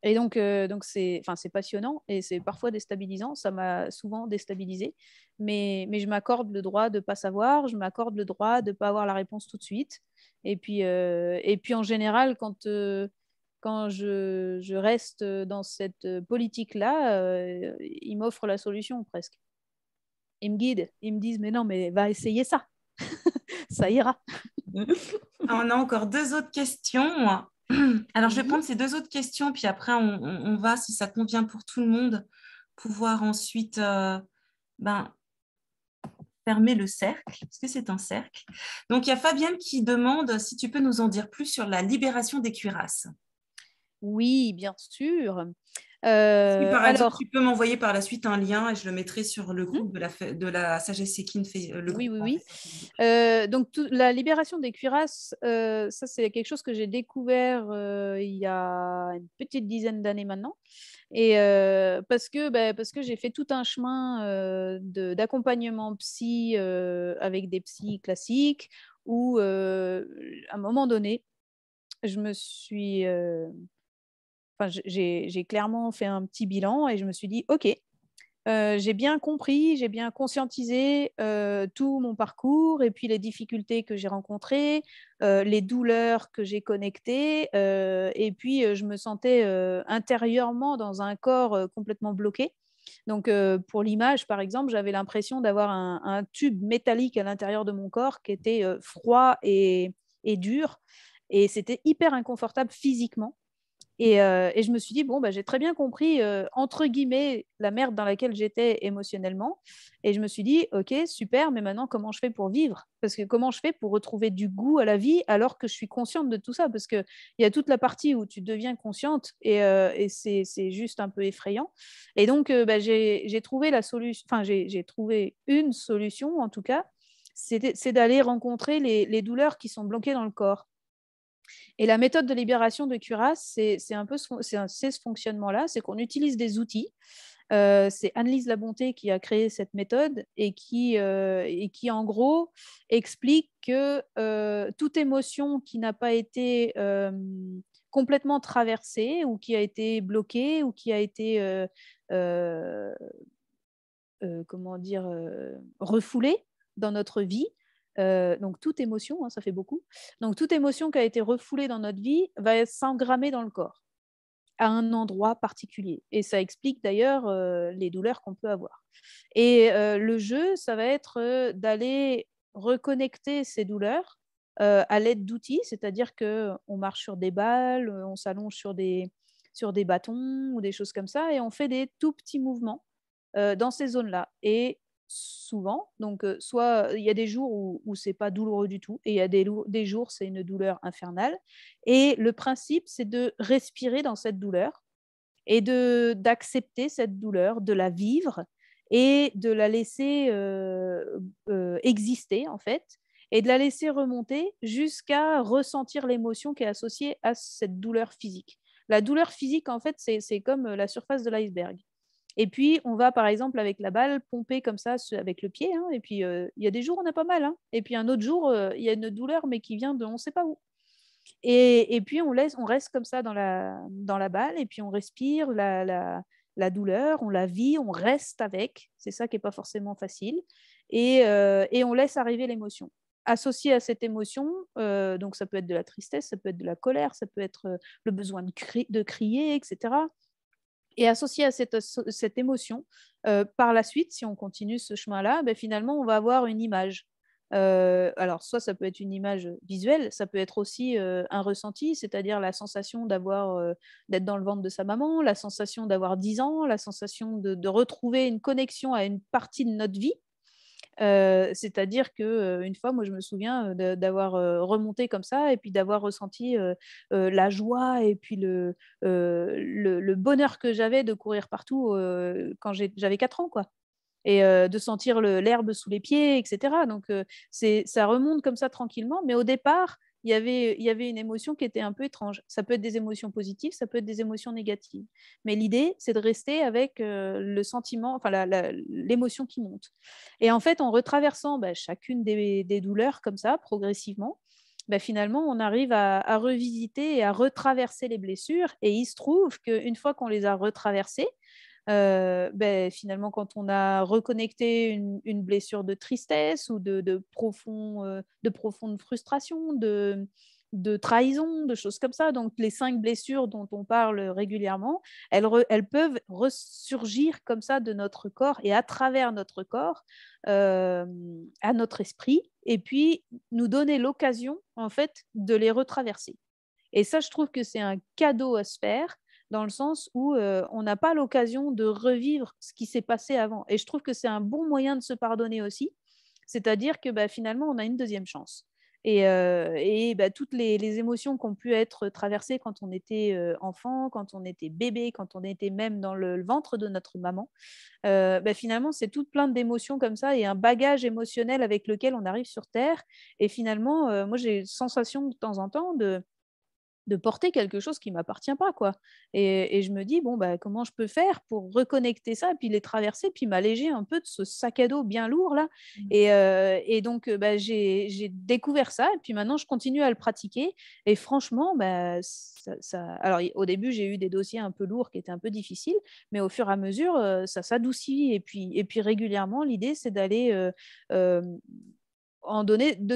Et donc c'est passionnant et c'est parfois déstabilisant. Ça m'a souvent déstabilisée. Mais je m'accorde le droit de ne pas savoir, je m'accorde le droit de ne pas avoir la réponse tout de suite. Et puis en général, quand je reste dans cette politique-là, ils m'offrent la solution presque. Ils me guident, ils me disent, mais non, mais va essayer ça. Ça ira.
On a encore 2 autres questions. Alors, je vais
Oui.
prendre ces 2 autres questions, puis après, on va, si ça convient pour tout le monde, pouvoir ensuite fermer le cercle, parce que c'est un cercle. Donc, il y a Fabienne qui demande si tu peux nous en dire plus sur la libération des cuirasses.
Oui, bien sûr.
Si, par exemple,
Alors,
tu peux m'envoyer par la suite un lien et je le mettrai sur le
mhm,
groupe de la Sagesse Equine, le
oui,
groupe
oui,
en
oui.
fait, sur Facebook.
Donc, la libération des cuirasses, ça, c'est quelque chose que j'ai découvert il y a une petite dizaine d'années maintenant. Et parce que j'ai fait tout un chemin d'accompagnement psy avec des psys classiques où, à un moment donné, je me suis. J'ai clairement fait un petit bilan et je me suis dit, OK, j'ai bien compris, j'ai bien conscientisé tout mon parcours et puis les difficultés que j'ai rencontrées, les douleurs que j'ai connectées, et puis je me sentais intérieurement dans un corps complètement bloqué. Donc, pour l'image, par exemple, j'avais l'impression d'avoir un tube métallique à l'intérieur de mon corps qui était froid et dur. Et c'était hyper inconfortable physiquement. Et je me suis dit, bon, bah, j'ai très bien compris, entre guillemets, la merde dans laquelle j'étais émotionnellement. Et je me suis dit, OK, super, mais maintenant, comment je fais pour vivre? Parce que comment je fais pour retrouver du goût à la vie alors que je suis consciente de tout ça? Parce qu'il y a toute la partie où tu deviens consciente et c'est juste un peu effrayant. Et donc, j'ai trouvé la solution, enfin, j'ai trouvé une solution, en tout cas, c'est d'aller rencontrer les douleurs qui sont bloquées dans le corps. Et la méthode de libération de cuirasse, c'est un peu ce fonctionnement-là, c'est qu'on utilise des outils. C'est Annelise Labonté qui a créé cette méthode et qui en gros, explique que toute émotion qui n'a pas été complètement traversée ou qui a été bloquée ou qui a été, euh, comment dire, refoulée dans notre vie, donc toute émotion, hein, ça fait beaucoup. Donc toute émotion qui a été refoulée dans notre vie va s'engrammer dans le corps à un endroit particulier. Et ça explique d'ailleurs les douleurs qu'on peut avoir. Et le jeu, ça va être d'aller reconnecter ces douleurs à l'aide d'outils, c'est-à-dire qu'on marche sur des balles, on s'allonge sur des bâtons ou des choses comme ça, et on fait des tout petits mouvements dans ces zones-là. Et souvent, donc soit il y a des jours où c'est pas douloureux du tout, et il y a des jours c'est une douleur infernale. Et le principe, c'est de respirer dans cette douleur et d'accepter cette douleur, de la vivre et de la laisser exister en fait, et de la laisser remonter jusqu'à ressentir l'émotion qui est associée à cette douleur physique. La douleur physique, en fait, c'est comme la surface de l'iceberg. Et puis, on va, par exemple, avec la balle, pomper comme ça avec le pied. Hein, et puis, il y a des jours, on n'a pas mal. Hein, et puis, un autre jour, il y a une douleur, mais qui vient de on ne sait pas où. Et puis, on reste comme ça dans la balle. Et puis, on respire la douleur, on la vit, on reste avec. C'est ça qui n'est pas forcément facile. Et on laisse arriver l'émotion. Associé à cette émotion, donc ça peut être de la tristesse, ça peut être de la colère, ça peut être le besoin de crier, etc. Et associé à cette émotion, par la suite, si on continue ce chemin-là, ben, finalement, on va avoir une image. Alors, soit ça peut être une image visuelle, ça peut être aussi un ressenti, c'est-à-dire la sensation d'être dans le ventre de sa maman, la sensation d'avoir 10 ans, la sensation de retrouver une connexion à une partie de notre vie. C'est-à-dire qu'une fois, moi, je me souviens d'avoir remonté comme ça et puis d'avoir ressenti la joie et puis le bonheur que j'avais de courir partout quand j'avais 4 ans, quoi. Et de sentir l'herbe sous les pieds, etc. Donc, ça remonte comme ça tranquillement. Mais au départ, il y avait une émotion qui était un peu étrange. Ça peut être des émotions positives, ça peut être des émotions négatives. Mais l'idée, c'est de rester avec le sentiment, enfin l'émotion qui monte. Et en fait, en retraversant chacune des douleurs comme ça, progressivement, finalement, on arrive à revisiter et à retraverser les blessures. Et il se trouve qu'une fois qu'on les a retraversées, finalement, quand on a reconnecté une blessure de tristesse ou de profonde frustration, de trahison, de choses comme ça, donc les 5 blessures dont on parle régulièrement, elles peuvent ressurgir comme ça de notre corps et à travers notre corps à notre esprit, et puis nous donner l'occasion, en fait, de les retraverser. Et ça, je trouve que c'est un cadeau à se faire, dans le sens où on n'a pas l'occasion de revivre ce qui s'est passé avant. Et je trouve que c'est un bon moyen de se pardonner aussi, c'est-à-dire que finalement, on a une deuxième chance. Et toutes les émotions qui ont pu être traversées quand on était enfant, quand on était bébé, quand on était même dans le ventre de notre maman, finalement, c'est tout plein d'émotions comme ça et un bagage émotionnel avec lequel on arrive sur Terre. Et finalement, moi, j'ai sensation de temps en temps de porter quelque chose qui ne m'appartient pas, quoi. Et je me dis, bon, comment je peux faire pour reconnecter ça, puis les traverser, puis m'alléger un peu de ce sac à dos bien lourd, là. Et donc, j'ai découvert ça, et puis maintenant, je continue à le pratiquer. Et franchement, alors, au début, j'ai eu des dossiers un peu lourds qui étaient un peu difficiles, mais au fur et à mesure, ça s'adoucit. Et puis régulièrement, l'idée, c'est d'aller... de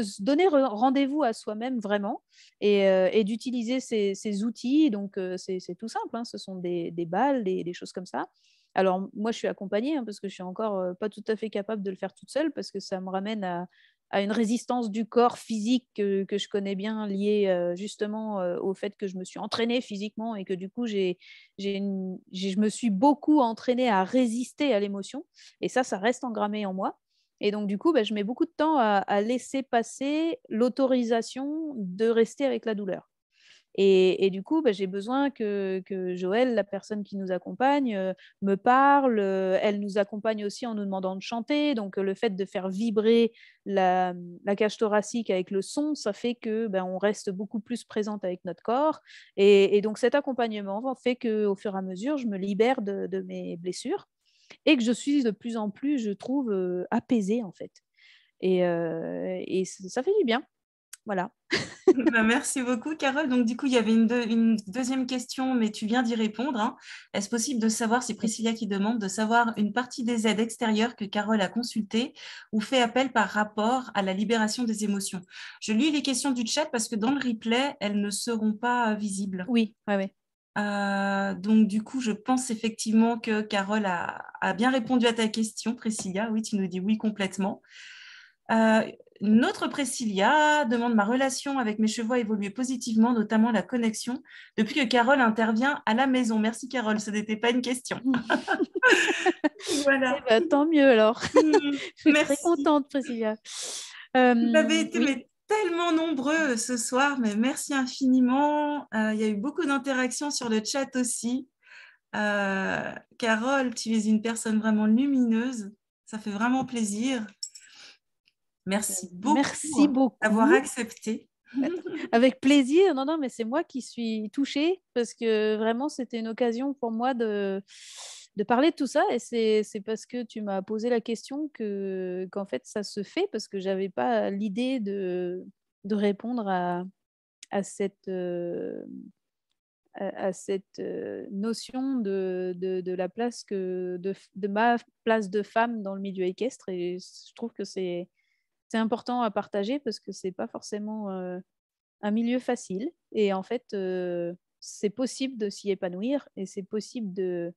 se donner rendez-vous à soi-même vraiment et d'utiliser ces outils. Donc, c'est tout simple, hein. Ce sont des balles, des choses comme ça. Alors, moi, je suis accompagnée parce que je suis encore pas tout à fait capable de le faire toute seule parce que ça me ramène à une résistance du corps physique que je connais bien, liée justement au fait que je me suis entraînée physiquement et que du coup, je me suis beaucoup entraînée à résister à l'émotion. Et ça reste engrammé en moi. Et donc, du coup, je mets beaucoup de temps à laisser passer l'autorisation de rester avec la douleur. Et du coup, j'ai besoin que Joël, la personne qui nous accompagne, me parle. Elle nous accompagne aussi en nous demandant de chanter. Donc, le fait de faire vibrer la cage thoracique avec le son, ça fait que on reste beaucoup plus présente avec notre corps. Et donc, cet accompagnement fait qu'au fur et à mesure, je me libère de mes blessures et que je suis de plus en plus, je trouve, apaisée, en fait. Et ça fait du bien. Voilà.
Merci beaucoup, Carole. Donc, du coup, il y avait une deuxième question, mais tu viens d'y répondre, hein. Est-ce possible de savoir, c'est Priscilla qui demande, de savoir une partie des aides extérieures que Carole a consultées ou fait appel par rapport à la libération des émotions? Je lis les questions du chat parce que dans le replay, elles ne seront pas visibles.
Oui, ouais.
Donc, du coup, je pense effectivement que Carole a bien répondu à ta question, Priscilla. Oui, tu nous dis oui complètement. Une autre Priscilla demande: ma relation avec mes chevaux a évolué positivement, notamment la connexion, depuis que Carole intervient à la maison. Merci Carole, ce n'était pas une question. Voilà.
Tant mieux alors. Je suis très
Merci.
contente, Priscilla.
Vous avez été
Oui.
tellement nombreux ce soir, mais merci infiniment. Il y a eu beaucoup d'interactions sur le chat aussi. Carole, tu es une personne vraiment lumineuse. Ça fait vraiment plaisir. Merci
Merci
beaucoup d'avoir
beaucoup.
accepté.
Avec plaisir. Non, mais c'est moi qui suis touchée parce que vraiment, c'était une occasion pour moi de parler de tout ça. Et c'est parce que tu m'as posé la question qu'en fait, ça se fait parce que j'avais pas l'idée de répondre à cette, à cette notion de la place de ma place de femme dans le milieu équestre. Et je trouve que c'est important à partager parce que c'est pas forcément un milieu facile. Et en fait, c'est possible de s'y épanouir et c'est possible de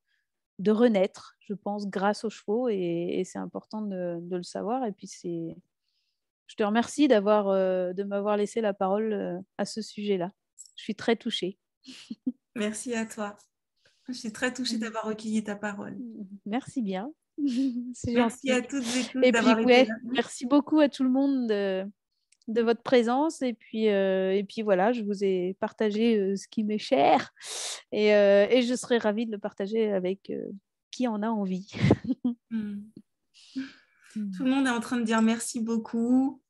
renaître, je pense, grâce aux chevaux. Et c'est important de le savoir. Et puis, je te remercie de m'avoir laissé la parole à ce sujet-là. Je suis très touchée.
Merci à toi. Je suis très touchée d'avoir recueilli ta parole.
Merci bien. C'est
Merci
gentil.
à toutes et tous
Et puis,
d'avoir été
ouais,
là.
merci beaucoup à tout le monde de votre présence. Et puis voilà, je vous ai partagé ce qui m'est cher. Et je serais ravie de le partager avec qui en a envie.
Mm. Tout le monde est en train de dire merci beaucoup.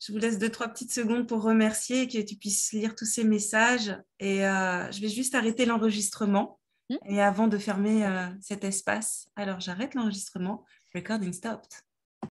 Je vous laisse 2-3 petites secondes pour remercier et que tu puisses lire tous ces messages. Et je vais juste arrêter l'enregistrement. Et avant de fermer cet espace, alors j'arrête l'enregistrement. Recording stopped.